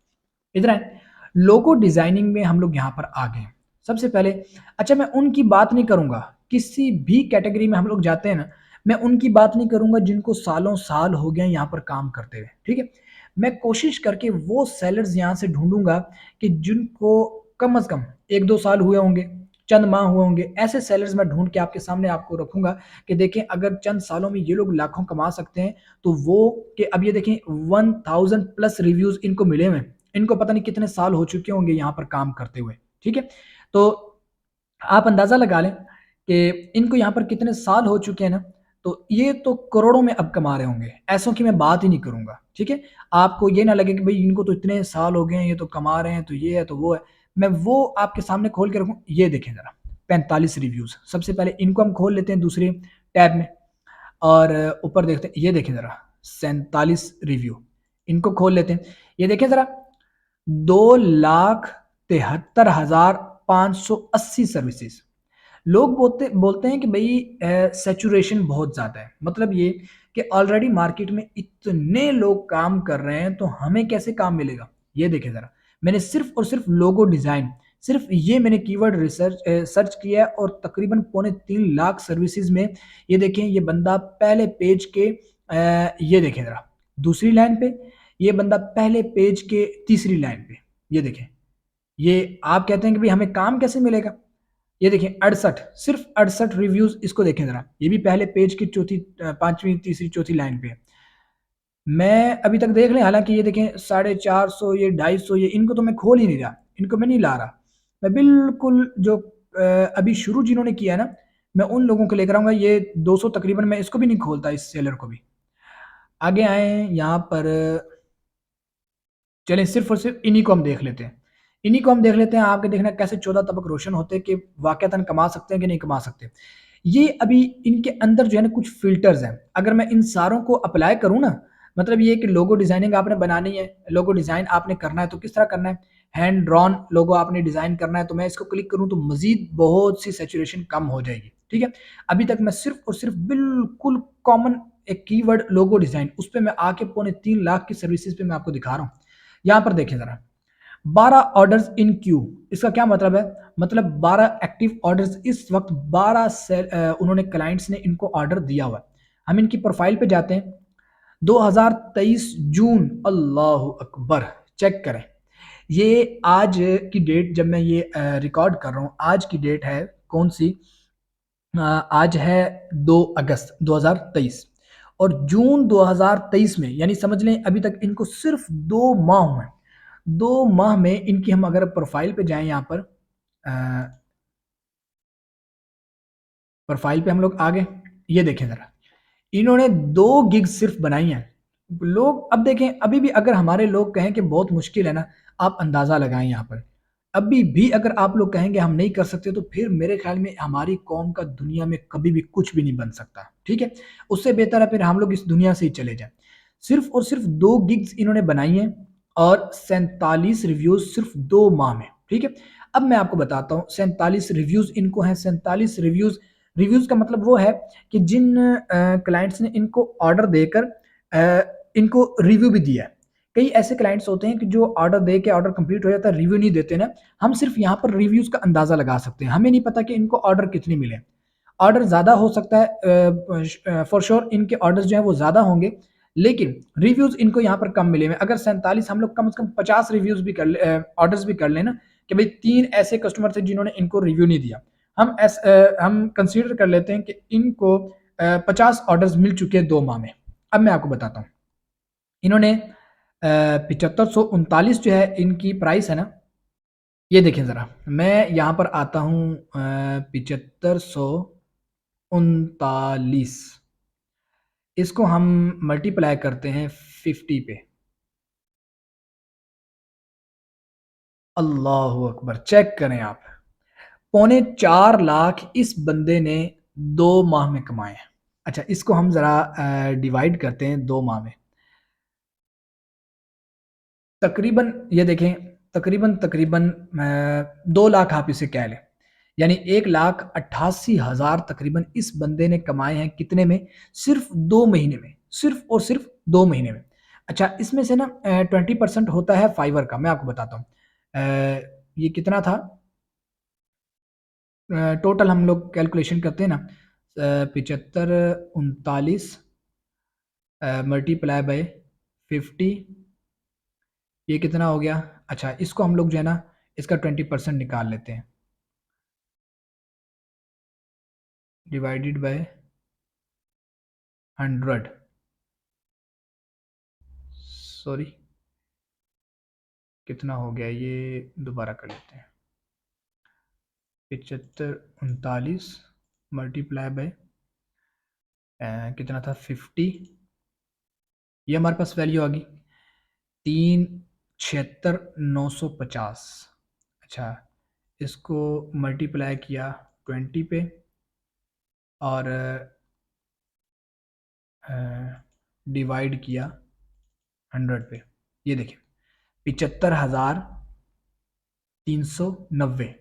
इधर आएँ। लोगो डिज़ाइनिंग में हम लोग यहाँ पर आ गए हैं। सबसे पहले अच्छा मैं उनकी बात नहीं करूँगा, किसी भी कैटेगरी में हम लोग जाते हैं ना, मैं उनकी बात नहीं करूँगा जिनको सालों-साल हो गए हैं यहाँ पर काम करते हुए, ठीक है? मैं कोशिश करके वो सेलर्स यहाँ से ढूँढूँगा कि जिनको कम से कम 1-2 साल हुए होंगे, चंद माह हुए होंगे, ऐसे सेलर्स मैं ढूँढ के आपके सामने आपको रखूँगा कि देखें अगर चंद सालों में ये लोग लाखों कमा सकते हैं, तो वो कि अब ये देखें 1000 प्लस रिव्यूज़ इनको मिले हुए हैं। इनको पता नहीं कितने साल हो चुके होंगे यहाँ पर काम करते हुए, ठीक है? तो आप अंदाज़ा लगा लें कि इनको यहाँ पर कितने साल हो चुके हैं ना, तो ये तो करोड़ों में अब कमा रहे होंगे, ऐसों की मैं बात ही नहीं करूँगा, ठीक है? आपको ये ना लगे कि भई इनको तो इतने साल हो गए हैं, ये तो कमा रहे हैं, तो ये है, तो वो है। मैं वो आपके सामने खोल के रखूँ, ये देखें ज़रा 45 रिव्यूज़। सबसे पहले इनको हम खोल लेते हैं दूसरे टैब में और ऊपर देखते हैं, ये देखें ज़रा 47 रिव्यू, इनको खोल लेते हैं। ये देखें ज़रा 2,73,580 सर्विसेज। लोग बोलते बोलते हैं कि भाई सैचुरेशन बहुत ज़्यादा है, मतलब ये कि ऑलरेडी मार्केट में इतने लोग काम कर रहे हैं तो हमें कैसे काम मिलेगा। ये देखें ज़रा, मैंने सिर्फ और सिर्फ लोगो डिज़ाइन, सिर्फ ये मैंने कीवर्ड रिसर्च सर्च किया है और तकरीबन पौने 3 लाख सर्विसेज में ये देखें, ये बंदा पहले पेज के ये देखें ज़रा दूसरी लाइन पे, ये बंदा पहले पेज के तीसरी लाइन पे, ये देखें। ये आप कहते हैं कि भाई हमें काम कैसे मिलेगा? ये देखिए 68 सिर्फ 68 रिव्यूज़, इसको देखें ज़रा। ये भी पहले पेज की चौथी 5वीं, तीसरी, चौथी लाइन पे है। मैं अभी तक देख लें, हालाँकि ये देखें 450 ये 250 ये इनको तो मैं खोल ही नहीं रहा, इनको मैं नहीं ला रहा। मैं बिल्कुल जो अभी शुरू जिन्होंने किया है ना, मैं उन लोगों को लेकर आऊँगा, ये 200 तकरीबन मैं इसको भी नहीं खोलता इस सेलर को भी। आगे आएँ यहाँ पर चलें सिर्फ़ और सिर्फ़ इन्हीं को हम देख लेते हैं। इन्हीं को हम देख लेते हैं, आगे देखना कैसे 14 तबक रोशन होते हैं कि वाक़तन कमा सकते हैं कि नहीं कमा सकते। ये अभी इनके अंदर जो है ना कुछ फ़िल्टर्स हैं, अगर मैं इन सारों को अप्लाई करूँ ना, मतलब ये कि लोगो डिज़ाइनिंग आपने बनानी है, लोगो डिज़ाइन आपने करना है तो किस तरह करना है? हैंड ड्रॉन लोगो आपने डिज़ाइन करना है, तो मैं इसको क्लिक करूँ तो मज़ीद बहुत सी सैचुरेशन कम हो जाएगी, ठीक है? अभी तक मैं सिर्फ़ और सिर्फ़ बिल्कुल कॉमन एक कीवर्ड लोगो डिज़ाइन, उस पे मैं आके पौने 3 लाख की सर्विसेज़ पे मैं आपको दिखा रहा हूँ। यहाँ पर देखें ज़रा, 12 ऑर्डर्स इन क्यू, इसका क्या मतलब है? मतलब 12 एक्टिव ऑर्डर्स इस वक़्त 12 उन्होंने क्लाइंट्स ने इनको ऑर्डर दिया हुआ है। हम इनकी प्रोफ़ाइल पे जाते हैं, 2023 जून, अल्लाहु अकबर! चेक करें। ये आज की डेट जब मैं ये रिकॉर्ड कर रहा हूँ, आज की डेट है कौन-सी? आज है 2 अगस्त 2023 और जून 2023 में यानी समझ लें अभी तक इनको सिर्फ़ 2 माह हुए हैं। 2 माह में इनकी हम अगर प्रोफ़ाइल पे जाएँ यहाँ पर प्रोफ़ाइल पे हम लोग आ गए, ये देखें ज़रा, इन्होंने 2 गिग्स सिर्फ़ बनाई हैं। लोग अब देखें अभी भी अगर हमारे लोग कहें कि बहुत मुश्किल है ना, आप अंदाज़ा लगाएँ यहाँ पर। अभी भी अगर आप लोग कहेंगे हम नहीं कर सकते तो फिर मेरे ख़्याल में हमारी कौम का दुनिया में कभी भी कुछ भी नहीं बन सकता, ठीक है? उससे बेहतर है फिर हम लोग इस दुनिया से ही चले जाएँ। सिर्फ़ और सिर्फ़ 2 गिग्स इन्होंने बनाई हैं और 47 रिव्यूज़ सिर्फ़ 2 माह में, ठीक है? अब मैं आपको बताता हूँ 47 रिव्यूज़ इनको हैं, 47 रिव्यूज़, रिव्यूज़ का मतलब वो है कि जिन क्लाइंट्स ने इनको ऑर्डर देकर इनको रिव्यू भी दिया है। कई ऐसे क्लाइंट्स होते हैं कि जो ऑर्डर दे के ऑर्डर कंप्लीट हो जाता है, रिव्यू नहीं देते ना, हम सिर्फ़ यहाँ पर रिव्यूज़ का अंदाज़ा लगा सकते हैं। हमें नहीं पता कि इनको ऑर्डर कितने मिले हैं। ऑर्डर ज़्यादा हो सकता है फॉर श्योर इनके ऑर्डर्स जो हैं वो ज़्यादा होंगे, लेकिन रिव्यूज़ इनको यहाँ पर कम मिले हुए हैं। अगर 47 हम लोग कम से कम 50 रिव्यूज़ भी कर ले ऑर्डर्स भी कर लें ना कि भई 3 ऐसे कस्टमर थे जिन्होंने इनको रिव्यू नहीं दिया। हम कंसीडर कर लेते हैं कि इनको 50 ऑर्डर्स मिल चुके हैं 2 माह में। अब मैं आपको बताता हूँ। इन्होंने 7539 जो है इनकी प्राइस है ना, ये देखें ज़रा, मैं यहाँ पर आता हूँ 7539 इसको हम मल्टीप्लाई करते हैं 50 पे। अल्लाहु अकबर! चेक करें आप, पौने 4 लाख इस बंदे ने 2 माह में कमाए हैं। अच्छा इसको हम ज़रा डिवाइड करते हैं 2 माह में। तकरीबन ये देखें, तकरीबन 2 लाख आप इसे कह लें। यानी 1,88,000 तकरीबन इस बंदे ने कमाए हैं कितने में? सिर्फ़ 2 महीने में, सिर्फ़ और सिर्फ़ 2 महीने में। अच्छा इसमें से ना 20% होता है फाइवर का, मैं आपको बताता हूँ। ये कितना था? टोटल हम लोग कैलकुलेशन करते हैं ना, 75 39 मल्टीप्लाई बाय 50, ये कितना हो गया? अच्छा, इसको हम लोग जो है ना, इसका 20% निकाल लेते हैं, डिवाइडेड बाय 100, सॉरी कितना हो गया ये, दोबारा कर लेते हैं। 75 39 मल्टीप्लाई बाय कितना था, 50, ये हमारे पास वैल्यू आ गई 376,950। अच्छा, इसको मल्टीप्लाई किया 20 पे और डिवाइड किया 100 पे, ये देखिए 75,390,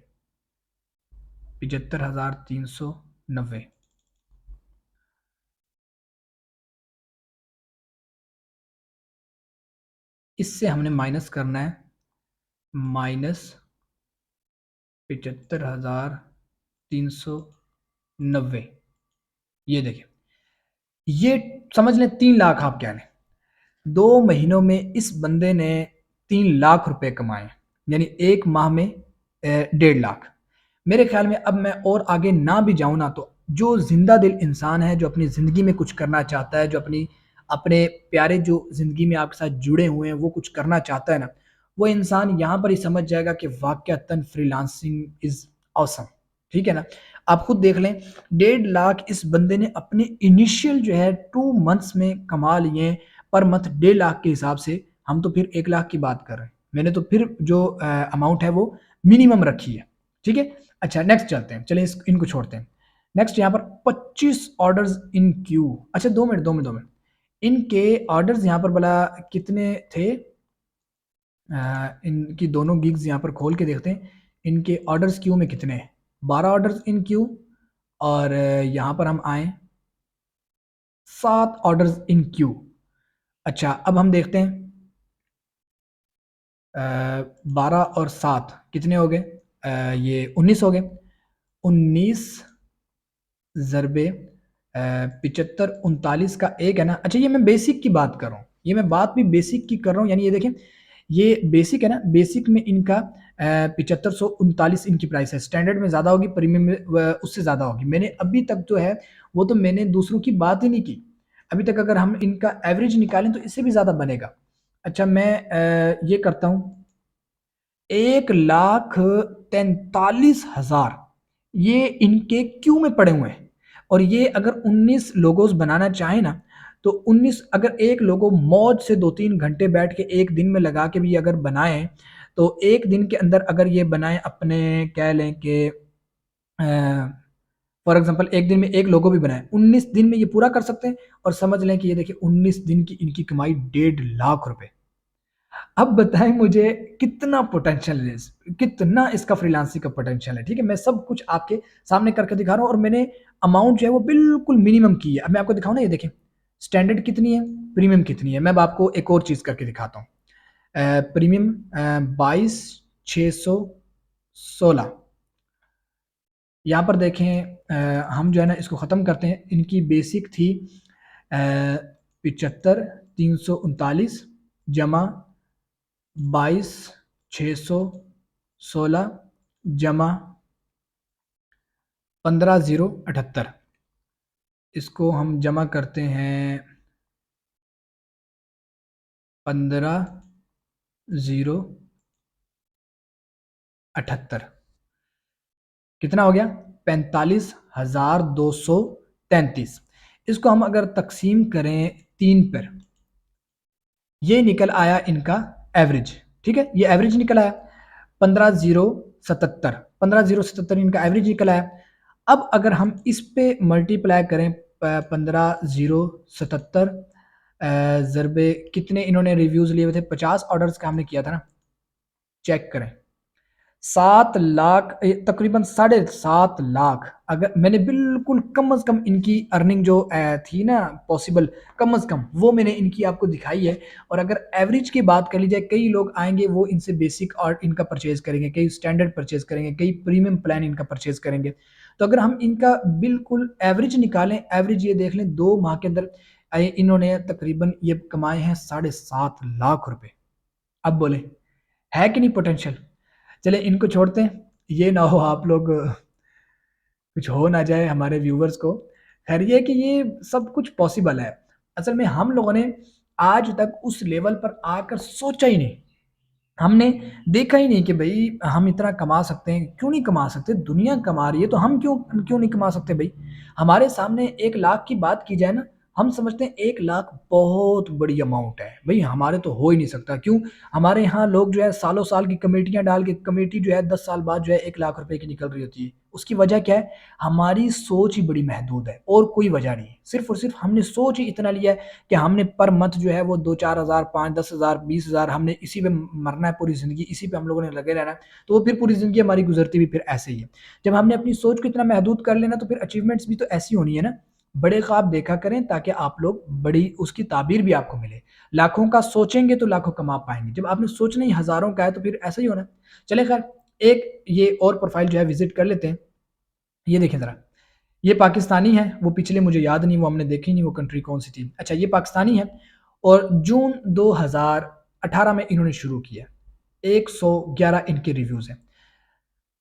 75,390। इससे हमने माइनस करना है, -75,390, ये देखिए, ये समझ लें 3 लाख आप कह लें। 2 महीनों में इस बंदे ने 3 लाख रुपए कमाए, यानी एक माह में 1.5 लाख। मेरे ख्याल में अब मैं और आगे ना भी जाऊं ना, तो जो जिंदा दिल इंसान है, जो अपनी ज़िंदगी में कुछ करना चाहता है, जो अपने प्यारे जो ज़िंदगी में आपके साथ जुड़े हुए हैं वो कुछ करना चाहता है ना, वो इंसान यहाँ पर ही समझ जाएगा कि वाक़यातन फ्रीलांसिंग इज़ ऑसम। ठीक है ना? आप खुद देख लें, 1.5 लाख इस बंदे ने अपने इनिशियल जो है 2 मंथ्स में कमा लिए, पर मंथ 1.5 लाख के हिसाब से। हम तो फिर 1 लाख की बात कर रहे हैं, मैंने तो फिर जो अमाउंट है वो मिनिमम रखी है। ठीक है? अच्छा, नेक्स्ट चलते हैं, चलिए इनको छोड़ते हैं। नेक्स्ट यहाँ पर 25 ऑर्डर्स इन क्यू। अच्छा, 2 मिनट 2 मिनट 2 मिनट, इनके ऑर्डर्स यहाँ पर भला कितने थे? इनकी दोनों गिग्स यहाँ पर खोल के देखते हैं, इनके ऑर्डर्स क्यू में कितने हैं? 12 ऑर्डर्स इन क्यू, और यहाँ पर हम आए 7 ऑर्डर्स इन क्यू। अच्छा, अब हम देखते हैं 12 और 7 कितने हो गए? ये 19 हो गए। 19 ज़रबे 75 39 का एक है ना। अच्छा, ये मैं बेसिक की बात कर रहा हूँ, ये मैं बात भी बेसिक की कर रहा हूँ, यानी ये देखें, ये बेसिक है ना, बेसिक में इनका 7539 इनकी प्राइस है। स्टैंडर्ड में ज़्यादा होगी, प्रीमियम में उससे ज़्यादा होगी। मैंने अभी तक जो है वो तो मैंने दूसरों की बात ही नहीं की अभी तक। अगर हम इनका एवरेज निकालें तो इससे भी ज़्यादा बनेगा। अच्छा, मैं ये करता हूँ, 1,43,000 ये इनके क्यू में पड़े हुए हैं। और ये अगर 19 लोगोस बनाना चाहे ना, तो 19, अगर एक लोगो मौज से 2-3 घंटे बैठ के एक दिन में लगा के भी अगर बनाए, तो एक दिन के अंदर अगर ये बनाए अपने, कह लें कि फॉर एग्जांपल एक दिन में एक लोगो भी बनाए, 19 दिन में ये पूरा कर सकते हैं। और समझ लें कि ये देखिए 19 दिन की इनकी कमाई 1.5 लाख रुपए। अब बताएं मुझे कितना पोटेंशियल है, कितना इसका फ्रीलांसिंग का पोटेंशियल है। ठीक है, मैं सब कुछ आपके सामने करके दिखा रहा हूँ, और मैंने अमाउंट जो है वो बिल्कुल मिनिमम की है। अब मैं आपको दिखाऊँ ना, ये देखें स्टैंडर्ड कितनी है, प्रीमियम कितनी है। मैं अब आपको एक और चीज़ करके दिखाता हूँ। प्रीमियम 22,616, यहाँ पर देखें, हम जो है ना इसको ख़त्म करते हैं। इनकी बेसिक थी 75,339 जमा 22,616 जमा 15,078, इसको हम जमा करते हैं 15,078, कितना हो गया? 45,233। इसको हम अगर तकसीम करें 3 पर, ये निकल आया इनका एवरेज। ठीक है, ये एवरेज निकल आया 15,077, 15,077 इनका एवरेज निकल आया। अब अगर हम इस पे मल्टीप्लाई करें 15,077 ज़रबे कितने इन्होंने रिव्यूज़ लिए हुए थे, 50 ऑर्डर्स का हमने किया था ना, चेक करें 7 लाख तकरीबन 7.5 लाख, अगर मैंने बिल्कुल कम से कम इनकी अर्निंग जो थी ना पॉसिबल, कम से कम वो मैंने इनकी आपको दिखाई है। और अगर एवरेज की बात कर ली जाए, कई लोग आएंगे वो इनसे बेसिक और इनका परचेज करेंगे, कई स्टैंडर्ड परचेज करेंगे, कई प्रीमियम प्लान इनका परचेज करेंगे। तो अगर हम इनका बिल्कुल एवरेज निकालें, एवरेज ये देख लें 2 माह के अंदर इन्होंने तकरीबन ये कमाए हैं 7.5 लाख रुपए। अब बोले है कि नहीं पोटेंशियल? चले इनको छोड़ते हैं, ये ना हो आप लोग कुछ हो ना जाए हमारे व्यूवर्स को। खैर ये कि ये सब कुछ पॉसिबल है। असल में हम लोगों ने आज तक उस लेवल पर आकर सोचा ही नहीं। हमने देखा ही नहीं कि भई हम इतना कमा सकते हैं, क्यों नहीं कमा सकते? दुनिया कमा रही है तो हम क्यों क्यों नहीं कमा सकते भई? हमारे सामने 1 लाख की बात की जाए ना, हम समझते हैं 1 लाख बहुत बड़ी अमाउंट है। भई हमारे तो हो ही नहीं सकता, क्यों? हमारे यहाँ लोग जो है सालों-साल की कमेटियाँ डाल के कमेटी जो है 10 साल बाद जो है 1 लाख रुपए की निकल रही होती है। उसकी वजह क्या है? हमारी सोच ही बड़ी महदूद है और कोई वजह नहीं है। सिर्फ़ और सिर्फ़ हमने सोच ही इतना लिया है कि हमने पर मंथ जो है वो 2-4 हज़ार, 5-10 हज़ार, 20 हज़ार हमने इसी पे मरना है पूरी ज़िंदगी, इसी पे हम लोगों ने लगे रहना है, तो वो फिर पूरी ज़िंदगी हमारी गुज़रती भी फिर ऐसे ही है। जब हमने अपनी सोच को इतना महदूद कर लेना तो फिर अचीवमेंट्स भी तो ऐसी होनी है ना। बड़े ख्वाब देखा करें ताकि आप लोग बड़ी उसकी ताबीर भी आपको मिले। लाखों का सोचेंगे तो लाखों कमा पाएँगे, जब आपने सोचना ही हज़ारों का है तो फिर ऐसा ही होना है। चलें खैर, एक ये और प्रोफ़ाइल जो है विज़िट कर लेते हैं। ये देखें ज़रा, ये पाकिस्तानी है, वो पिछले मुझे याद नहीं, वो हमने देखी नहीं वो कंट्री कौन-सी थी। अच्छा ये पाकिस्तानी है और जून 2018 में इन्होंने शुरू किया। 111 इनके रिव्यूज़ हैं।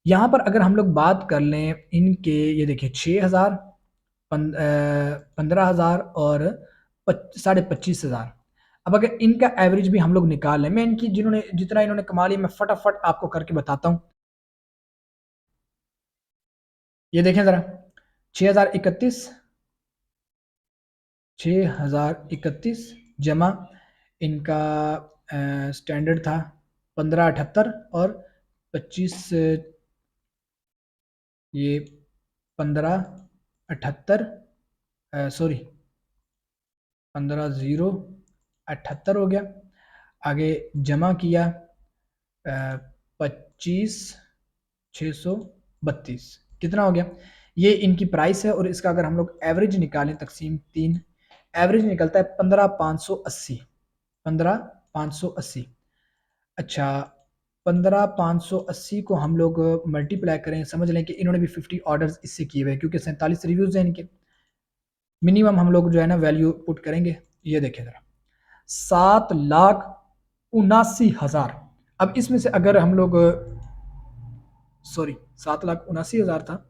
यहाँ पर अगर हम लोग बात कर लें इनके, ये देखिए 6000, 15,000 और साढ़े 25,000। अब अगर इनका एवरेज भी हम लोग निकाल लें, मैं इनकी जिन्होंने जितना इन्होंने कमा लिया मैं फटाफट आपको करके बताता हूँ। ये देखें ज़रा, 6031, 6031 जमा इनका स्टैंडर्ड था 1578 और 25, ये 1578, सॉरी 15,078 हो गया। आगे जमा किया 25,632, कितना हो गया? ये इनकी प्राइस है और इसका अगर हम लोग एवरेज निकालें तकसीम 3, एवरेज निकलता है 15,580, 15,580। अच्छा 15,580 को हम लोग मल्टीप्लाई करें, समझ लें कि इन्होंने भी 50 ऑर्डर्स इससे किए हुए हैं क्योंकि 47 रिव्यूज़ हैं इनके। मिनिमम हम लोग जो है ना वैल्यू पुट करेंगे, ये देखें ज़रा, 7,79,000। अब इसमें से अगर हम लोग, सॉरी 7,79,000 था,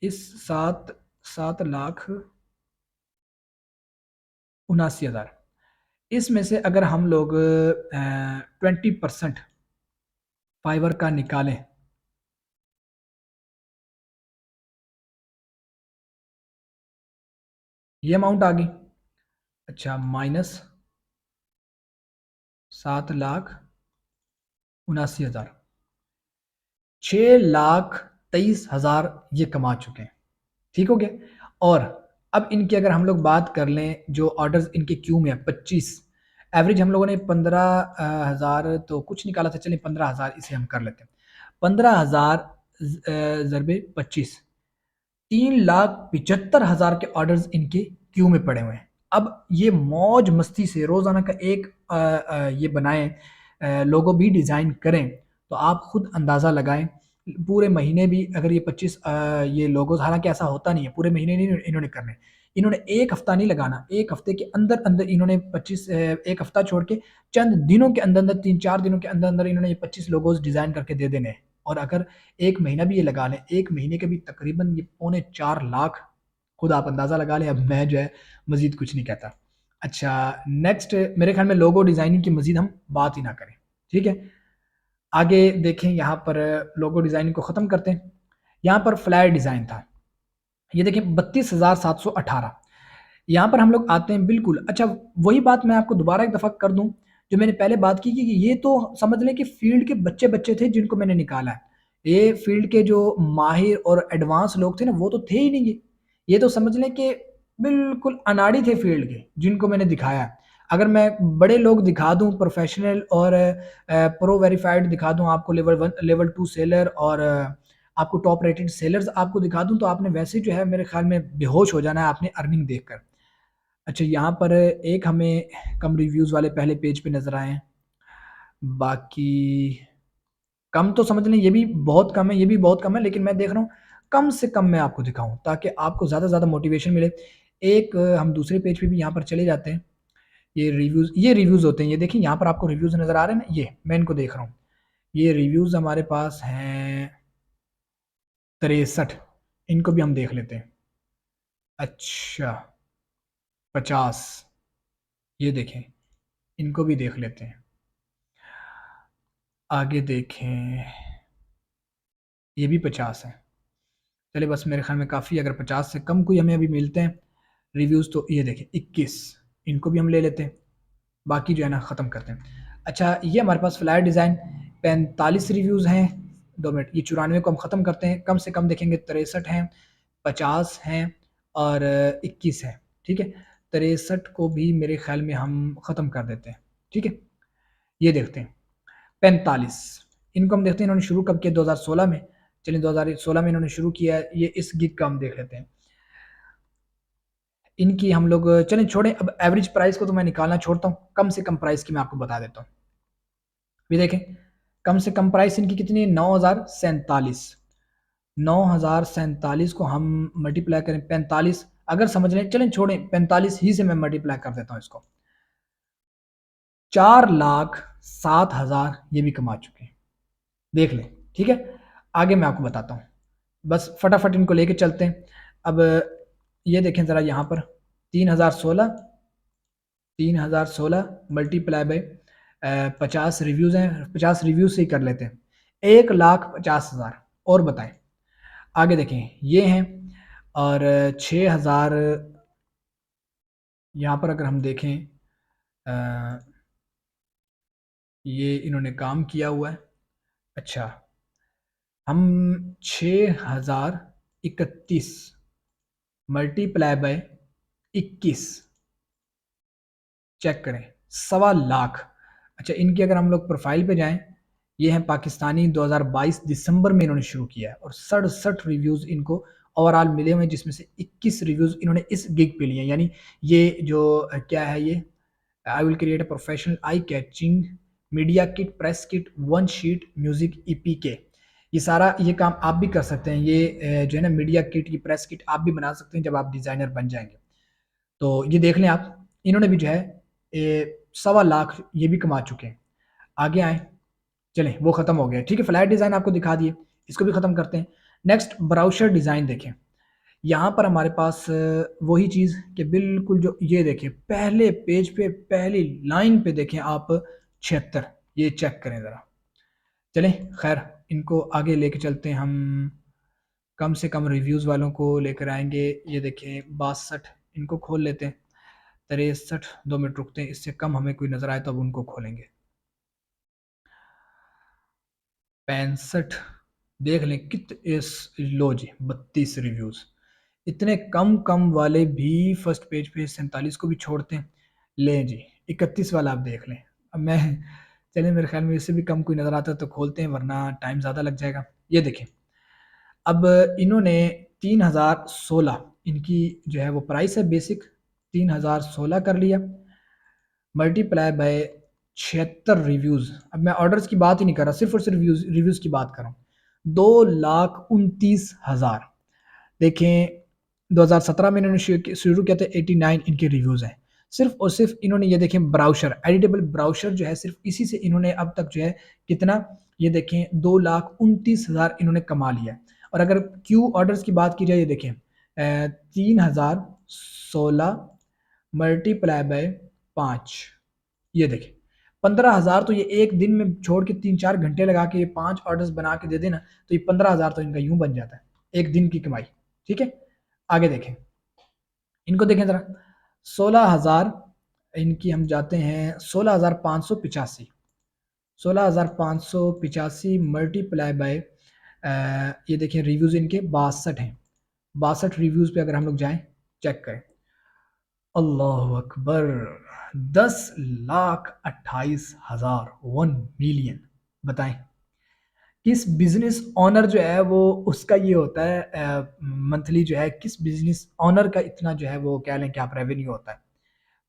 इस 7,79,000 इसमें से अगर हम लोग 20% फाइबर का निकालें, ये अमाउंट आ गई। अच्छा माइनस 7,79,000, 6,23,000 ये कमा चुके हैं। ठीक हो गया। और अब इनकी अगर हम लोग बात कर लें, जो ऑर्डर्स इनके क्यू में है 25, एवरेज हम लोगों ने 15,000 तो कुछ निकाला था, चलिए 15,000 इसे हम कर लेते हैं। 15,000 ज़रबे 25, 3,75,000 के ऑर्डर्स इनके क्यू में पड़े हुए हैं। अब ये मौज मस्ती से रोज़ाना का एक ये बनाएं, लोगो भी डिज़ाइन करें, तो आप खुद अंदाज़ा लगाएं पूरे महीने भी अगर ये 25 ये लोगोज, हालांकि ऐसा होता नहीं है पूरे महीने नहीं इन्होंने करने, इन्होंने एक हफ्ता नहीं लगाना, एक हफ्ते के अंदर अंदर इन्होंने 25, एक हफ्ता छोड़ के चंद दिनों के अंदर अंदर 3-4 दिनों के अंदर अंदर इन्होंने ये 25 लोगोज डिज़ाइन करके दे देने हैं। और अगर एक महीना भी ये लगा लें, एक महीने के भी तकरीबन ये 3.25 लाख, खुद आप अंदाज़ा लगा लें। अब मैं जो है मज़ीद कुछ नहीं कहता। अच्छा नेक्स्ट मेरे ख्याल में लोगो डिज़ाइनिंग की मज़ीद हम बात ही ना करें, ठीक है। आगे देखें, यहाँ पर लोगो डिज़ाइनिंग को ख़त्म करते हैं। यहाँ पर फ्लायर डिज़ाइन था, ये देखें 32,718। यहाँ पर हम लोग आते हैं बिल्कुल। अच्छा वही बात मैं आपको दोबारा एक दफ़ा कर दूँ, जो मैंने पहले बात की कि ये तो समझ लें कि फ़ील्ड के बच्चे-बच्चे थे जिनको मैंने निकाला है। ये फ़ील्ड के जो माहिर और एडवांस लोग थे ना, वो तो थे ही नहीं ये। ये तो समझ लें कि बिल्कुल अनाड़ी थे फ़ील्ड के, जिनको मैंने दिखाया है। अगर मैं बड़े लोग दिखा दूँ प्रोफ़ेशनल और प्रो वेरिफाइड दिखा दूँ आपको लेवल 1 लेवल 2 सेलर और आपको टॉप रेटेड सेलर्स आपको दिखा दूँ तो आपने वैसे जो है मेरे ख़्याल में बेहोश हो जाना है आपने अर्निंग देखकर। अच्छा यहाँ पर एक हमें कम रिव्यूज़ वाले पहले पेज पे नज़र आए हैं। बाकी कम तो समझ लें ये भी बहुत कम है, ये भी बहुत कम है लेकिन मैं देख रहा हूँ कम से कम मैं आपको दिखाऊँ ताकि आपको ज़्यादा से ज़्यादा मोटिवेशन मिले। एक हम दूसरे पेज पे भी यहाँ पर चले जाते हैं। ये रिव्यूज़ होते हैं, ये देखिए यहाँ पर आपको रिव्यूज़ नज़र आ रहे हैं ना? ये, मैं इनको देख रहा हूँ। ये रिव्यूज़ हमारे पास हैं 63, इनको भी हम देख लेते हैं। अच्छा, 50, ये देखें, इनको भी देख लेते हैं। आगे देखें, ये भी 50 हैं। चलिए बस मेरे ख़्याल में काफ़ी अगर 50 से कम कोई हमें अभी मिलते हैं रिव्यूज़ तो ये देखें 21, इनको भी हम ले लेते हैं। बाकी जो है ना ख़त्म करते हैं। अच्छा ये हमारे पास फ्लायर डिज़ाइन 45 रिव्यूज़ हैं, 2 मिनट ये 94 को हम ख़त्म करते हैं, कम से कम देखेंगे 63 हैं, 50 हैं और 21 हैं, ठीक है? 63 को भी मेरे ख़्याल में हम ख़त्म कर देते हैं, ठीक है? ये देखते हैं, 45 इनको हम देखते हैं इन्होंने शुरू कब किया 2016 में, चलिए 2016 में इन्होंने शुरू किया है, ये इस गिग का हम देख लेते हैं। इनकी हम लोग चलें छोड़ें अब एवरेज प्राइस को तो मैं निकालना छोड़ता हूँ, कम से कम प्राइस की मैं आपको बता देता हूँ। ये देखें, कम से कम प्राइस इनकी कितनी है 9,047 9,047 को हम मल्टीप्लाई करें 45 अगर समझ लें चलें छोड़ें 45 ही से मैं मल्टीप्लाई कर देता हूँ इसको 4,07,000 ये भी कमा चुके हैं देख लें ठीक है आगे मैं आपको बताता हूँ बस फटाफट इनको लेके चलते हैं अब ये देखें ज़रा यहाँ पर 3,016 मल्टीप्लाई बाई 50 रिव्यूज़ हैं 50 रिव्यूज़ से ही कर लेते हैं 1,50,000 और बताएं आगे देखें ये हैं और 6,000 यहाँ पर अगर हम देखें ये इन्होंने काम किया हुआ है अच्छा हम 6,031 मल्टीप्लाई बाय 21 चेक करें 1,25,000 अच्छा इनकी अगर हम लोग प्रोफाइल पे जाएं ये हैं पाकिस्तानी 2022 दिसंबर में इन्होंने शुरू किया है और 67 रिव्यूज़ इनको ओवरऑल मिले हुए हैं जिसमें से 21 रिव्यूज़ इन्होंने इस गिग पे लिए हैं यानी ये जो क्या है ये I will create a professional eye catching media kit press kit one sheet music EP के ये सारा ये काम आप भी कर सकते हैं ये जो है ना मीडिया किट की प्रेस किट आप भी बना सकते हैं जब आप डिज़ाइनर बन जाएंगे तो ये देख लें आप इन्होंने भी जो है 1,25,000 ये भी कमा चुके हैं आगे आए चलें वो ख़त्म हो गया ठीक है फ्लैट डिज़ाइन आपको दिखा दिए इसको भी ख़त्म करते हैं नेक्स्ट ब्राउशर डिज़ाइन देखें यहाँ पर हमारे पास वही चीज़ कि बिल्कुल जो ये देखें पहले पेज पे पहली लाइन पे देखें आप 76 ये चेक करें ज़रा चलें खैर इनको आगे लेके चलते हैं हम कम से कम रिव्यूज़ वालों को लेकर आएंगे ये देखें 62 इनको खोल लेते हैं 63 2 मिनट रुकते हैं इससे कम हमें कोई नज़र आए तो अब उनको खोलेंगे 65 देख लें कित इस लो जी 32 रिव्यूज़ इतने कम वाले भी फर्स्ट पेज पे 47 को भी छोड़ते हैं लें जी 31 वाला आप देख लें अब मैं चलिए मेरे ख्याल में इससे भी कम कोई नज़र आता है तो खोलते हैं वरना टाइम ज़्यादा लग जाएगा ये देखें अब इन्होंने 3,016 इनकी जो है वो प्राइस है बेसिक 3,016 कर लिया मल्टीप्लाई बाय 76 रिव्यूज़ अब मैं ऑर्डर्स की बात ही नहीं कर रहा सिर्फ और सिर्फ रिव्यूज़ की बात कर रहा हूँ 2,29,000 देखें 2017 में इन्होंने शुरू किया था 89 इनके रिव्यूज़ हैं सिर्फ और सिर्फ इन्होंने ये देखें ब्राउशर एडिटेबल ब्राउशर जो है सिर्फ इसी से इन्होंने अब तक जो है कितना ये देखें 2,29,000 इन्होंने कमा लिया और अगर क्यू ऑर्डर्स की बात की जाए ये देखें 3,016 मल्टीप्लाई बाय 5 ये देखें 15,000 तो ये एक दिन में छोड़ के 3-4 घंटे लगा के ये 5 ऑर्डर्स बना के दे देना तो ये 15,000 तो इनका यूं बन जाता है एक दिन की कमाई ठीक है आगे देखें इनको देखें ज़रा 16,000 इनकी हम जाते हैं 16,585 16,585 मल्टीप्लाई बाय ये देखें रिव्यूज़ इनके 62 हैं 62 रिव्यूज़ पे अगर हम लोग जाएं चेक करें अल्लाह अकबर! 10,28,000 1 मिलियन बताएँ। किस बिज़नेस ओनर जो है वो उसका ये होता है मंथली जो है किस बिज़नेस ओनर का इतना जो है वो कह लें कि आप रेवेन्यू होता है,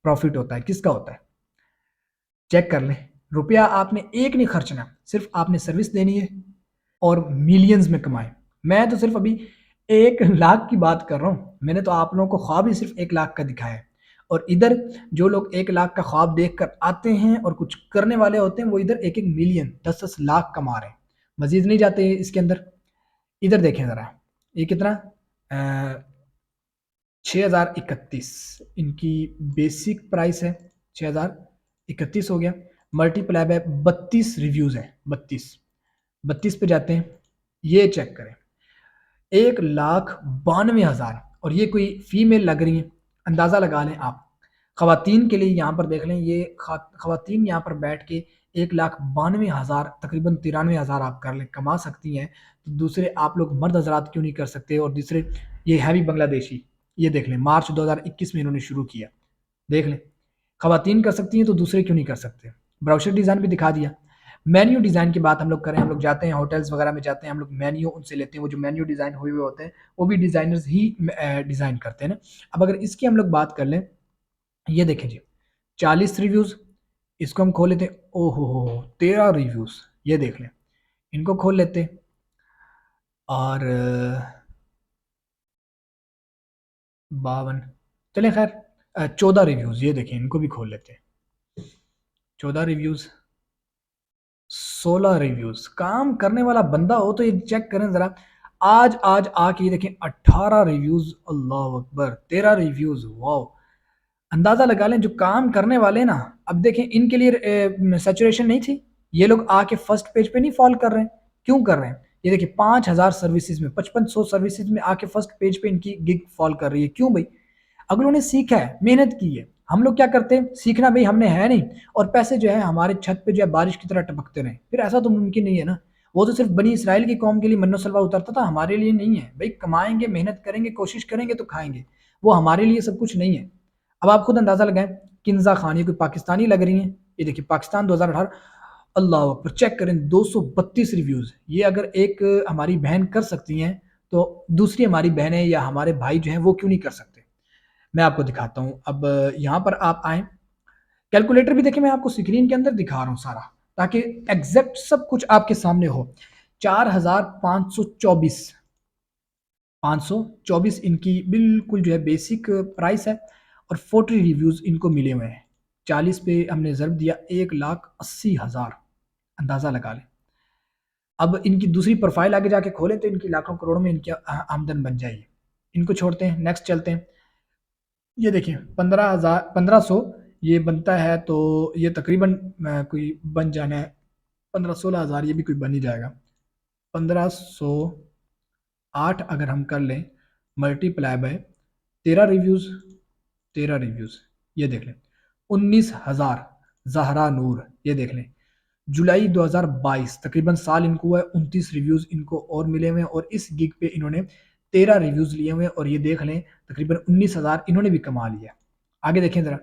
प्रॉफ़िट होता है, किसका होता है? चेक कर लें। रुपया आपने एक नहीं खर्चना, सिर्फ़ आपने सर्विस देनी है और मिलियंस में कमाएँ। मैं तो सिर्फ़ अभी 1 लाख की बात कर रहा हूँ। मैंने तो आप लोगों को ख्वाब ही सिर्फ़ 1 लाख का दिखाया है और इधर जो लोग 1 लाख का ख्वाब देखकर आते हैं और कुछ करने वाले होते हैं, वो इधर 1-1 मिलियन, 10-10 लाख कमा रहे हैं। मज़ीद नहीं जाते इसके अंदर। इधर देखें ज़रा, ये कितना 6031 इनकी बेसिक प्राइस है, 6031 हो गया, मल्टीप्लाई बाय 32 रिव्यूज़ हैं, 32, 32 पे जाते हैं, ये चेक करें, 1,92,000 और ये कोई फीमेल लग रही हैं, अंदाज़ा लगा लें आप। ख़वातीन के लिए यहाँ पर देख लें, ये ख़वातीन यहाँ पर बैठ के 1,92,000 तकरीबन 93,000 आप कर लें, कमा सकती हैं। तो दूसरे आप लोग मर्द हज़रात क्यों नहीं कर सकते? और दूसरे ये है भी बांग्लादेशी, ये देख लें मार्च 2021 में इन्होंने शुरू किया, देख लें। ख़वातीन कर सकती हैं तो दूसरे क्यों नहीं कर सकते? ब्राउचर डिज़ाइन भी दिखा दिया। मेन्यू डिज़ाइन की बात हम लोग करें, हम लोग जाते हैं होटल्स वगैरह में जाते हैं, हम लोग मेन्यू उनसे लेते हैं, वो जो मेन्यू डिज़ाइन हुए हुए होते हैं, वो भी डिज़ाइनर्स ही डिज़ाइन करते हैं ना। अब अगर इसकी हम लोग बात कर लें, ये देखें जी, 40 रिव्यूज़, इसको हम खोल लेते हैं, ओहो हो! 13 रिव्यूज़, ये देख लें, इनको खोल लेते हैं और 52 चलें खैर 14 रिव्यूज़, ये देखें, इनको भी खोल लेते हैं। 14 रिव्यूज़, 16 रिव्यूज़, काम करने वाला बंदा हो तो ये चेक करें ज़रा। आज आके ये देखें 18 रिव्यूज़, अल्लाहु अकबर! 13 reviews, wow! अंदाज़ा लगा लें जो काम करने वाले ना, अब देखें इनके लिए सैचुरेशन नहीं थी, ये लोग आके फर्स्ट पेज पे नहीं फॉल कर रहे हैं, क्यों कर रहे हैं? ये देखिए 5000 सर्विसेज में 5500 सर्विसेज में आके फर्स्ट पेज पे इनकी गिग फॉल कर रही है, क्यों भाई? अगर उन्होंने सीखा है, मेहनत की है, हम लोग क्या करते हैं, सीखना भाई हमने है नहीं और पैसे जो है हमारे छत पे जो है बारिश की तरह टपकते रहें, फिर ऐसा तो मुमकिन नहीं है ना। वो तो सिर्फ बनी इसराइल की कौम के लिए मन्नो सलवा उतरता था, हमारे लिए नहीं है। भाई कमाएंगे, मेहनत करेंगे, कोशिश करेंगे तो खाएंगे, वो हमारे लिए सब कुछ नहीं है। अब आप खुद अंदाज़ा लगाएं, किन्जा खान ये कोई पाकिस्तानी लग रही हैं, ये देखिए पाकिस्तान 2018, अल्लाह अकबर! चेक करें 232 रिव्यूज़, ये अगर एक हमारी बहन कर सकती हैं, तो दूसरी हमारी बहनें या हमारे भाई जो हैं वो क्यों नहीं कर सकते? मैं आपको दिखाता हूँ। अब यहाँ पर आप आएँ, कैलकुलेटर भी देखिए मैं आपको स्क्रीन के अंदर दिखा रहा हूँ सारा, ताकि एग्ज़ैक्ट सब कुछ आपके सामने हो। 4,524 524 इनकी बिल्कुल जो है बेसिक प्राइस है और 40 रिव्यूज़ इनको मिले हुए हैं। 40 पे हमने ज़र्ब दिया 1,80,000, अंदाज़ा लगा लें। अब इनकी दूसरी प्रोफ़ाइल आगे जाके खोलें तो इनकी लाखों करोड़ों में इनकी आमदन बन जाएगी। इनको छोड़ते हैं, नेक्स्ट चलते हैं। ये देखिए 1500 ये बनता है तो ये तकरीबन कोई बन जाना है 15-16 हज़ार, ये भी कोई बन ही जाएगा। 1508 अगर हम कर लें मल्टीप्लाई बाय 13 रिव्यूज़, 13 रिव्यूज़, ये देख लें 19,000। ज़हरा नूर, ये देख लें जुलाई 2022 तकरीबन साल इनको हुआ है, 29 रिव्यूज़ इनको और मिले हुए हैं और इस गिग पे इन्होंने 13 रिव्यूज़ लिए हुए हैं और ये देख लें तकरीबन 19,000 इन्होंने भी कमा लिया। आगे देखें ज़रा,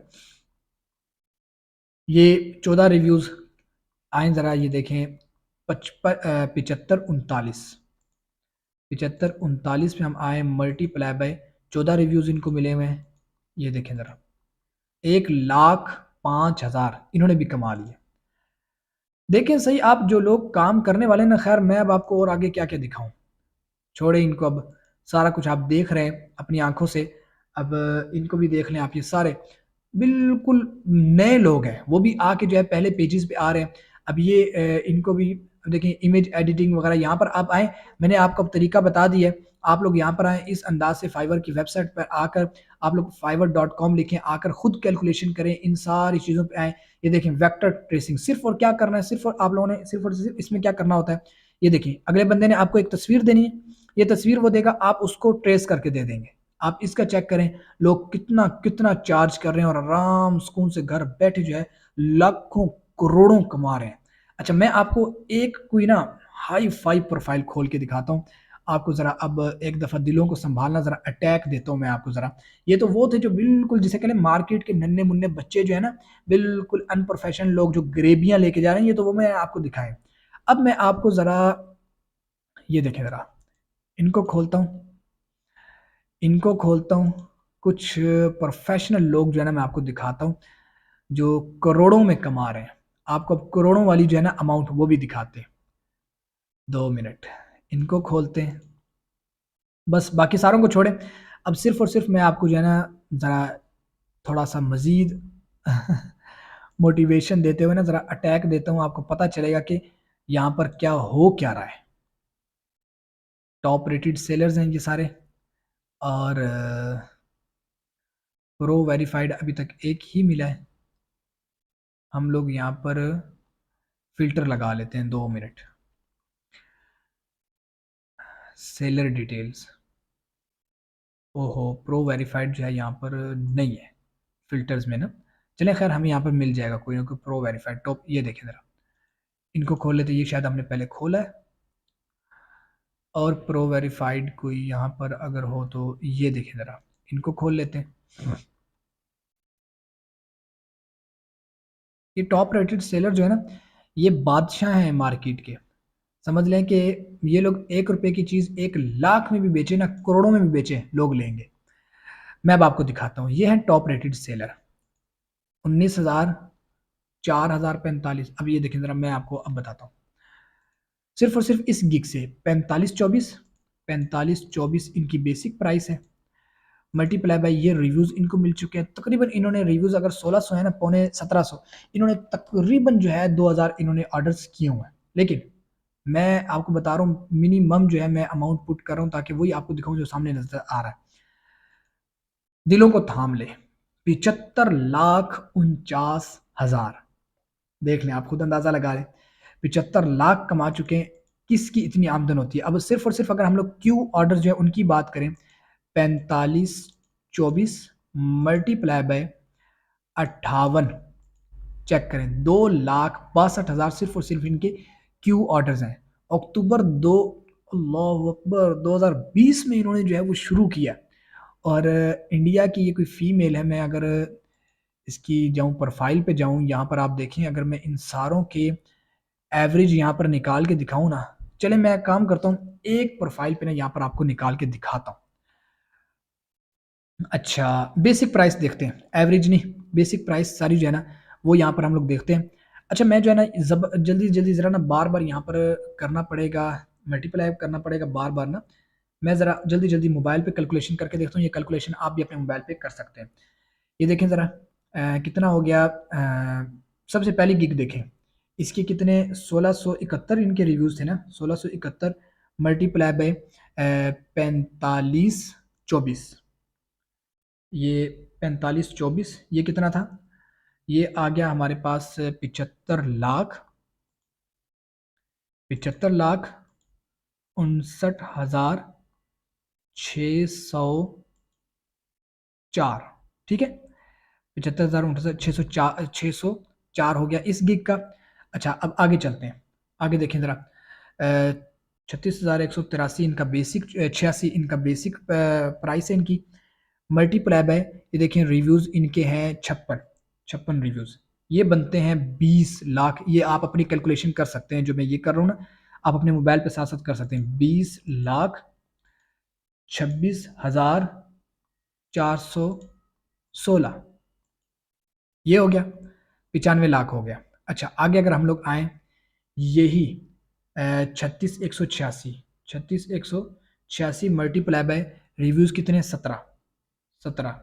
ये 14 रिव्यूज़ आएँ ज़रा, ये देखें 75-39, 75-39 पे हम आए मल्टीप्लाई बाय 14 रिव्यूज़ इनको मिले हुए हैं, ये देखें ज़रा 1,05,000 इन्होंने भी कमा लिया। देखें सही, आप जो लोग काम करने वाले हैं ना, खैर मैं अब आपको और आगे क्या-क्या दिखाऊँ? छोड़े इनको अब, सारा कुछ आप देख रहे हैं अपनी आँखों से, अब इनको भी देख लें आप, ये सारे बिल्कुल नए लोग हैं, वो भी आके जो है पहले पेजेज़ पे आ रहे हैं। अब ये इनको भी देखें इमेज एडिटिंग वगैरह, यहाँ पर आप आएँ, मैंने आपको अब तरीका बता दिया है, आप लोग यहाँ पर आएँ, इस अंदाज़ से फाइवर की वेबसाइट पर आकर आप लोग fiverr.com लिखें, आकर खुद कैलकुलेशन करें, इन सारी चीज़ों पे आएँ। ये देखें वेक्टर ट्रेसिंग, सिर्फ़ और क्या करना है, सिर्फ़ और आप लोगों ने सिर्फ़ और सिर्फ़ इसमें क्या करना होता है, ये देखिए अगले बंदे ने आपको एक तस्वीर देनी है, ये तस्वीर वो देगा, आप उसको ट्रेस करके दे देंगे। आप इसका चेक करें, लोग कितना चार्ज कर रहे हैं और आराम सुकून से घर बैठे जो है लाखों करोड़ों कमा रहे हैं। अच्छा, मैं आपको एक कोई ना हाई फाई प्रोफाइल खोल के दिखाता हूँ, आपको ज़रा अब एक दफ़ा दिलों को सँभालना, ज़रा अटैक देता हूँ मैं आपको ज़रा। ये तो वो थे जो बिल्कुल जिसे कहते हैं मार्केट के नन्हे-मुन्ने बच्चे जो है ना, बिल्कुल अनप्रोफेशनल लोग जो ग्रेवियाँ लेके जा रहे हैं, ये तो वो मैं आपको दिखाए। अब मैं आपको ज़रा ये देखें ज़रा, इनको खोलता हूँ, इनको खोलता हूँ, कुछ प्रोफेशनल लोग जो है ना मैं आपको दिखाता हूँ, जो करोड़ों में कमा रहे हैं। आपको अब करोड़ों वाली जो है ना अमाउंट वो भी दिखाते हैं। 2 मिनट, इनको खोलते हैं। बस बाकी सारों को छोड़ें। अब सिर्फ़ और सिर्फ़ मैं आपको जो है ना ज़रा थोड़ा-सा मज़ीद मोटिवेशन देते हुए ना ज़रा अटैक देता हूँ, आपको पता चलेगा कि यहाँ पर क्या हो क्या रहा है। टॉप रेटेड सेलर्स हैं ये सारे और प्रो वेरिफाइड अभी तक एक ही मिला है। हम लोग यहाँ पर फ़िल्टर लगा लेते हैं 2 मिनट। सेलर डिटेल्स, ओहो! प्रो वेरिफाइड जो है यहाँ पर नहीं है, फ़िल्टर्स में ना। चलें ख़ैर हमें यहाँ पर मिल जाएगा कोई ना कोई प्रो वेरिफाइड टॉप, ये देखें ज़रा। इनको खोल लेते हैं, ये शायद हमने पहले खोला है। और प्रो वेरिफाइड कोई यहाँ पर अगर हो तो ये देखें ज़रा, इनको खोल लेते हैं। ये टॉप रेटेड सेलर जो है ना, ये बादशाह हैं मार्केट के। समझ लें कि ये लोग ₹1 की चीज़ 1,00,000 में भी बेचे ना, करोड़ों में भी बेचे, लोग लेंगे। मैं अब आपको दिखाता हूँ, ये हैं टॉप रेटेड सेलर। 19,000, 4,000, 45। अब ये देखें ज़रा, मैं आपको अब बताता हूँ। सिर्फ़ और सिर्फ़ इस गिग से 45-24, 45-24 इनकी बेसिक प्राइस है। मल्टीप्लाई बाय ये रिव्यूज़ इनको मिल चुके हैं। तकरीबन इन्होंने रिव्यूज़ अगर 1600 है ना, पौने 1700, इन्होंने तकरीबन जो है 2000 इन्होंने ऑर्डर्स किए हुए हैं। लेकिन मैं आपको बता रहा हूँ मिनिमम जो है मैं अमाउंट पुट कर रहा हूँ ताकि वही आपको दिखाऊँ जो सामने नज़र आ रहा है। दिलों को थाम ले, 75,49,000। देख लें, आप खुद अंदाज़ा लगा लें। 75 लाख कमा चुके हैं, किसकी इतनी आमदन होती है? अब सिर्फ़ और सिर्फ़ अगर हम लोग क्यू ऑर्डर जो है उनकी बात करें, 45-24 मल्टीप्लाई बाय 58, चेक करें, 2,62,000 सिर्फ़ और सिर्फ़ इनके क्यू ऑर्डर्स हैं। अक्टूबर 2, अल्लाहू अकबर, 2020 में इन्होंने जो है वो शुरू किया और इंडिया की ये कोई फ़ीमेल है, मैं अगर इसकी जाऊँ प्रोफ़ाइल पे जाऊँ, यहाँ पर आप देखें, अगर मैं इन सारों के एवरेज यहाँ पर निकाल के दिखाऊँ ना, चलें मैं एक काम करता हूँ, एक प्रोफ़ाइल पे ना यहाँ पर आपको निकाल के दिखाता हूँ। अच्छा, बेसिक प्राइस देखते हैं, एवरेज नहीं, बेसिक प्राइस सारी जो है ना, वो यहाँ पर हम लोग देखते हैं। अच्छा, मैं जो है ना जल्दी-जल्दी ज़रा ना बार-बार यहाँ पर करना पड़ेगा, मल्टीप्लाई करना पड़ेगा बार-बार ना। मैं ज़रा जल्दी-जल्दी मोबाइल पे कैलकुलेशन करके देखता हूँ, ये कैलकुलेशन आप भी अपने मोबाइल पे कर सकते हैं। ये देखें ज़रा, कितना हो गया, सबसे पहली गिग देखें, इसके कितने 1671 इनके रिव्यूज़ थे ना, 1671 मल्टीप्लाई बाय 45-24, ये 45-24 ये कितना था? ये आ गया हमारे पास 75 लाख, 75 लाख 59,604, ठीक है? 75,059 604 हो गया इस गिग का। अच्छा, अब आगे चलते हैं, आगे देखें ज़रा, 36,183 इनका बेसिक, 86 इनका बेसिक प्राइस है इनकी, मल्टीप्लाई बाय ये देखें रिव्यूज़ इनके हैं 56 रिव्यूज़, ये बनते हैं 20 लाख। ये आप अपनी कैलकुलेशन कर सकते हैं, जो मैं ये कर रहा हूँ ना, आप अपने मोबाइल पे साथ-साथ कर सकते हैं। 20,26,416 ये हो गया, 95 लाख हो गया। अच्छा, आगे अगर हम लोग आएँ, यही 36,186 मल्टीप्लाई बाय रिव्यूज़ कितने, 17, 17,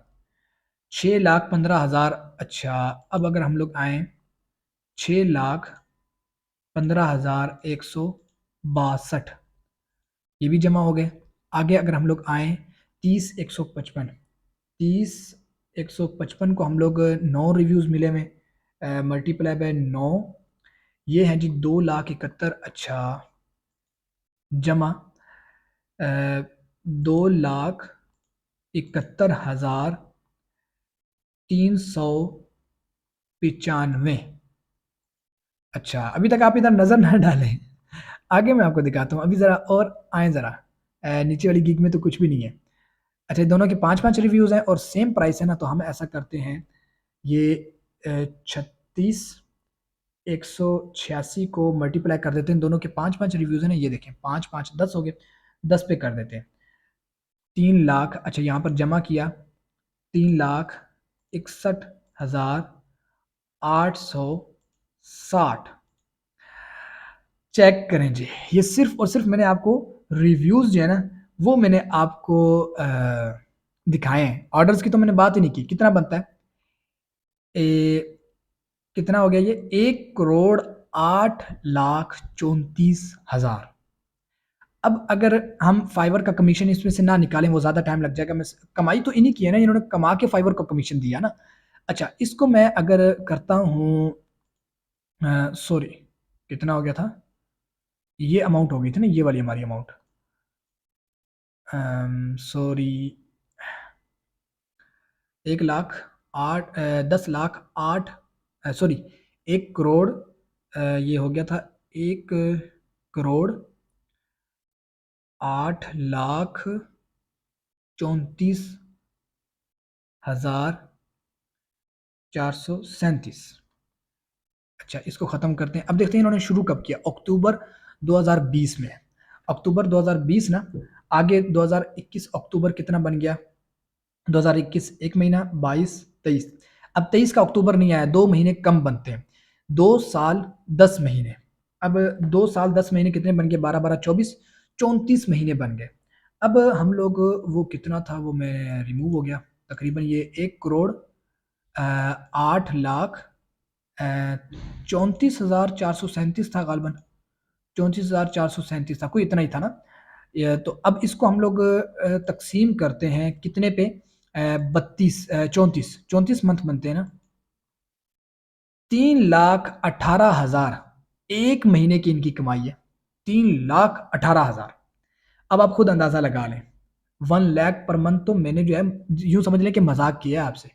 6,15,000। अच्छा, अब अगर हम लोग आएँ, 6,15,162, ये भी जमा हो गए। आगे अगर हम लोग आएँ, 30,155, 30,155 को हम लोग 9 रिव्यूज़ मिले हमें, मल्टीप्लाई बाय 9, ये है जी 2,71,000। अच्छा, जमा 2,71,395। अच्छा, अभी तक आप इधर नज़र ना डालें, आगे मैं आपको दिखाता हूँ, अभी ज़रा और आएँ ज़रा। नीचे वाली गिग में तो कुछ भी नहीं है। अच्छा, दोनों के 5-5 रिव्यूज़ हैं और सेम प्राइस है ना, तो हम ऐसा करते हैं, ये 36 186 को मल्टीप्लाई कर देते हैं, दोनों के 5-5 रिव्यूज़ हैं ना, ये देखें 5-5 10 हो गए, 10 पे कर देते हैं। 3 लाख, अच्छा यहाँ पर जमा किया, 3,61,860। चेक करें जी, ये सिर्फ और सिर्फ मैंने आपको रिव्यूज़ जो है ना, वो मैंने आपको दिखाए हैं। ऑर्डर्स की तो मैंने बात ही नहीं की। कितना बनता है? कितना हो गया ये? 1,08,34,000। अब अगर हम फाइवर का कमीशन इसमें से ना निकालें, वो ज़्यादा टाइम लग जाएगा। मैं कमाई तो इन्हीं की है ना, इन्होंने कमा के फाइवर को कमीशन दिया ना। अच्छा, इसको मैं अगर करता हूँ, सॉरी, कितना हो गया था? ये अमाउंट हो गई थी ना, ये वाली हमारी अमाउंट, सॉरी, 1,08,000, 10,08,000, सॉरी, 1 करोड़, ये हो गया था 1,08,34,437। अच्छा, इसको ख़त्म करते हैं। अब देखते हैं इन्होंने शुरू कब किया। अक्टूबर 2020 में। अक्टूबर 2020 ना, आगे 2021 अक्टूबर कितना बन गया? 2021 एक महीना, 22 23। अब 23 का अक्टूबर नहीं आया, 2 महीने कम बनते हैं। 2 साल 10 महीने। अब 2 साल 10 महीने कितने बन गए? 12 12 24, 34 महीने बन गए। अब हम लोग, वो कितना था, वो मैं रिमूव हो गया। तकरीबन ये 1,08,00,000, 34,437 था गालबन। 34,437 था, कोई इतना ही था ना। तो अब इसको हम लोग तकसीम करते हैं कितने पे? 34 मंथ बनते हैं ना। 3,18,000 एक महीने की इनकी कमाई है। 3,18,000। अब आप खुद अंदाजा लगा लें, 1 लाख पर मंथ। तो मैंने जो है, यूं समझ लें कि मजाक किया है आपसे।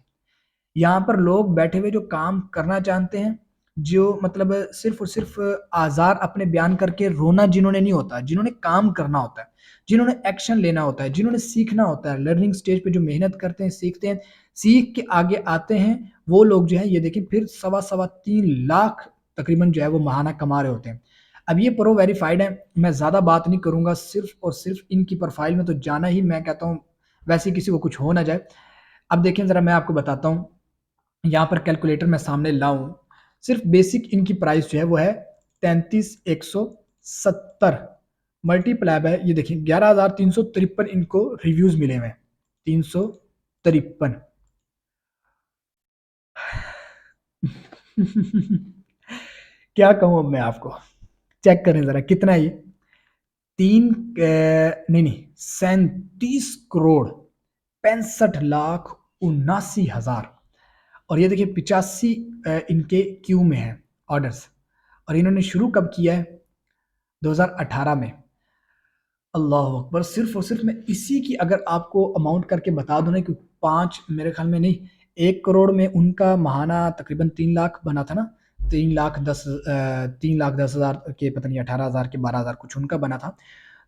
यहाँ पर लोग बैठे हुए जो काम करना जानते हैं, जो मतलब सिर्फ और सिर्फ आज़ार अपने बयान करके रोना जिन्होंने नहीं होता, जिन्होंने काम करना होता है, जिन्होंने एक्शन लेना होता है, जिन्होंने सीखना होता है, लर्निंग स्टेज पे जो मेहनत करते हैं, सीखते हैं, सीख के आगे आते हैं, वो लोग जो है, ये देखें, फिर 2.25-3 लाख तकरीबन जो है वो महाना कमा रहे होते हैं। अब ये प्रो वेरीफाइड है, मैं ज़्यादा बात नहीं करूँगा, सिर्फ और सिर्फ इनकी प्रोफाइल में तो जाना ही, मैं कहता हूँ वैसे किसी को कुछ हो ना जाए। अब देखें ज़रा, मैं आपको बताता हूँ, यहाँ पर कैलकुलेटर मैं सामने लाऊं, सिर्फ बेसिक इनकी प्राइस जो है वो है 33,170 मल्टीप्लाई बाय, ये देखिए 11,353 इनको रिव्यूज मिले हुए हैं। 353। क्या कहूं अब मैं आपको? चेक करें जरा कितना है ये। तीन नहीं नहीं, 37,65,79,000। और ये देखिए 85 इनके क्यू में है ऑर्डर्स। और इन्होंने शुरू कब किया है? 2018 में। अल्लाह अकबर। सिर्फ और सिर्फ मैं इसी की अगर आपको अमाउंट करके बता दूं ना, कि 5, मेरे ख्याल में नहीं, 1 करोड़ में उनका महाना तकरीबन 3 लाख बना था ना। 3,10,000 के, पता नहीं 18,000 के, 12,000 कुछ उनका बना था।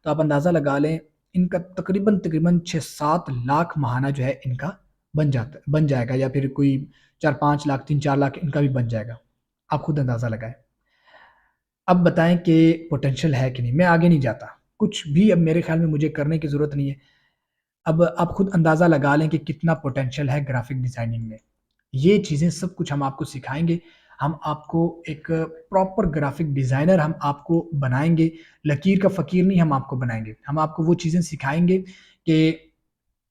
तो आप अंदाज़ा लगा लें, इनका तकरीबन तकरीबन 6-7 लाख महाना जो है इनका बन जाएगा, या फिर कोई 4-5 लाख, 3-4 लाख इनका भी बन जाएगा। आप खुद अंदाज़ा लगाएं। अब बताएं कि पोटेंशियल है कि नहीं। मैं आगे नहीं जाता, कुछ भी अब मेरे ख्याल में मुझे करने की ज़रूरत नहीं है। अब आप खुद अंदाज़ा लगा लें कि कितना पोटेंशियल है ग्राफिक डिज़ाइनिंग में। ये चीज़ें सब कुछ हम आपको सिखाएंगे। हम आपको एक प्रॉपर ग्राफिक डिज़ाइनर हम आपको बनाएंगे। लकीर का फ़कीर नहीं हम आपको बनाएंगे। हम आपको वो चीज़ें सिखाएंगे कि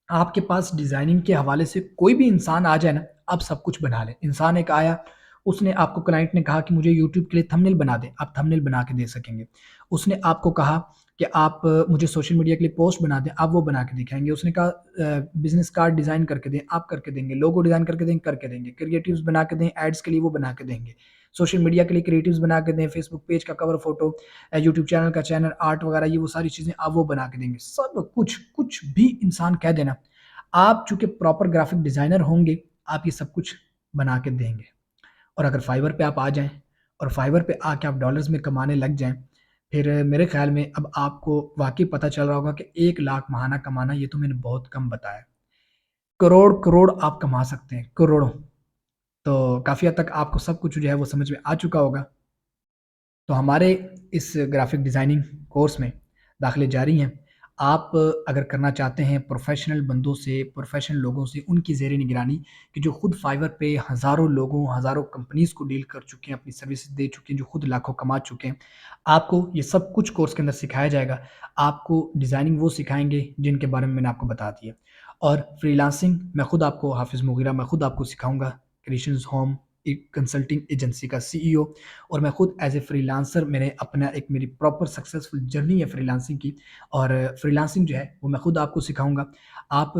आपके पास डिज़ाइनिंग के हवाले से कोई भी इंसान आ जाए ना, आप सब कुछ बना लें। इंसान एक आया, उसने आपको, क्लाइंट ने कहा कि मुझे यूट्यूब के लिए थंबनेल बना दें, आप थंबनेल बना के दे सकेंगे। उसने आपको कहा कि आप मुझे सोशल मीडिया के लिए पोस्ट बना दें, आप वो बना के दिखाएंगे। उसने कहा बिजनेस कार्ड डिज़ाइन करके दें, आप करके देंगे। लोगो डिज़ाइन करके दें, करके देंगे। क्रिएटिव्स बना के दें, एड्स के लिए वो बना के देंगे। सोशल मीडिया के लिए क्रिएटिव्स बना के दें, फेसबुक पेज का कवर फोटो, यूट्यूब चैनल का चैनल आर्ट वगैरह, ये वो सारी चीज़ें आप वो बना के देंगे। सब कुछ, कुछ भी इंसान कह देना, आप चूंकि प्रॉपर ग्राफिक डिज़ाइनर होंगे, आप ये सब कुछ बना के देंगे। और अगर फाइवर पे आप आ जाएं, और फाइवर पे आके आप डॉलर्स में कमाने लग जाएं, फिर मेरे ख़्याल में अब आपको वाक़ई पता चल रहा होगा कि 1 लाख महाना कमाना ये तो मैंने बहुत कम बताया। करोड़-करोड़ आप कमा सकते हैं, करोड़ों। तो काफ़ी हद तक आपको सब कुछ जो है वो समझ में आ चुका होगा। तो हमारे इस ग्राफ़िक डिज़ाइनिंग कोर्स में दाखिले जारी हैं। आप अगर करना चाहते हैं प्रोफ़ेशनल बंदों से, प्रोफ़ेशनल लोगों से, उनकी ज़ेर निगरानी कि जो खुद फाइवर पे हज़ारों लोगों, हज़ारों कंपनीज़ को डील कर चुके हैं, अपनी सर्विसेज़ दे चुके हैं, जो खुद लाखों कमा चुके हैं। आपको ये सब कुछ कोर्स के अंदर सिखाया जाएगा। आपको डिज़ाइनिंग वो सिखाएँगे जिनके बारे में मैंने आपको बता दिया। और फ्रीलांसिंग मैं खुद आपको हाफ़िज़ मुग़ीरा मैं खुद आपको सिखाऊँगा। क्रिएशंस होम एक कंसल्टिंग एजेंसी का सीईओ और मैं खुद एज़ ए फ्रीलांसर मैंने अपना एक मेरी प्रॉपर सक्सेसफुल जर्नी है फ्रीलांसिंग की और फ्रीलांसिंग जो है वो मैं खुद आपको सिखाऊँगा। आप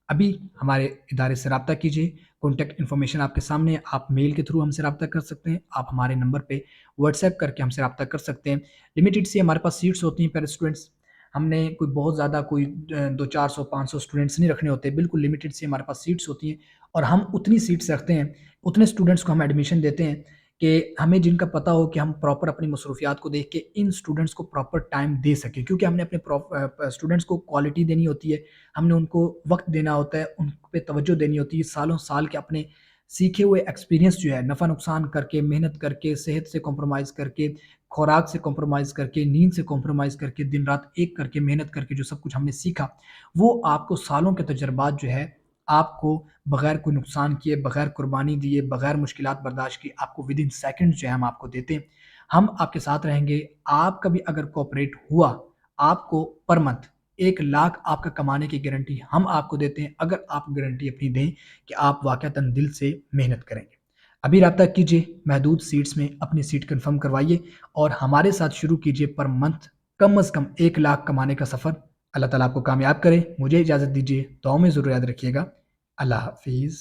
अभी हमारे इदारे से राब्ता कीजिए, कॉन्टैक्ट इन्फॉर्मेशन आपके सामने है, आप मेल के थ्रू हमसे राब्ता कर सकते हैं, आप हमारे नंबर पे व्हाट्सएप करके हमसे राब्ता कर सकते हैं। लिमिटेड सी हमारे पास सीट्स होती हैं पर स्टूडेंट्स, हमने कोई बहुत ज़्यादा कोई 2 400 500 स्टूडेंट्स नहीं रखने होते, बिल्कुल लिमिटेड सी हमारे पास सीट्स होती हैं और हम उतनी सीट्स रखते हैं, उतने स्टूडेंट्स को हम एडमिशन देते हैं कि हमें जिनका पता हो कि हम प्रॉपर अपनी मसरूफियात को देख के इन स्टूडेंट्स को प्रॉपर टाइम दे सकें क्योंकि हमने अपने स्टूडेंट्स को क्वालिटी देनी होती है, हमने उनको वक्त देना होता है, उन पे तवज्जो देनी होती है, सालों साल के अपने सीखे हुए एक्सपीरियंस जो है नफ़ा नुकसान करके, मेहनत करके, सेहत से कॉम्प्रोमाइज़ करके, खुराक से कॉम्प्रोमाइज़ करके, नींद से कॉम्प्रोमाइज़ करके, दिन रात एक करके, मेहनत करके जो सब कुछ हमने सीखा, वो आपको सालों के तजुर्बात जो है आपको बगैर कोई नुकसान किए, बगैर कुर्बानी दिए, बगैर मुश्किलात बर्दाश्त किए, आपको विदिन सेकंड्स जो है हम आपको देते हैं। हम आपके साथ रहेंगे, आपका भी अगर कोऑपरेट हुआ, आपको पर मंथ 1 लाख आपका कमाने की गारंटी हम आपको देते हैं, अगर आप गारंटी अपनी दें कि आप वाक़तन दिल से मेहनत करेंगे। अभी राब्ता कीजिए, महदूद सीट्स में अपनी सीट कन्फर्म करवाइए और हमारे साथ शुरू कीजिए पर मंथ कम से कम 1 लाख कमाने का सफ़र। अल्लाह ताला आपको कामयाब करे। मुझे इजाज़त दीजिए, दुआओं में ज़रूर याद रखिएगा। अल्लाह हाफ़िज़।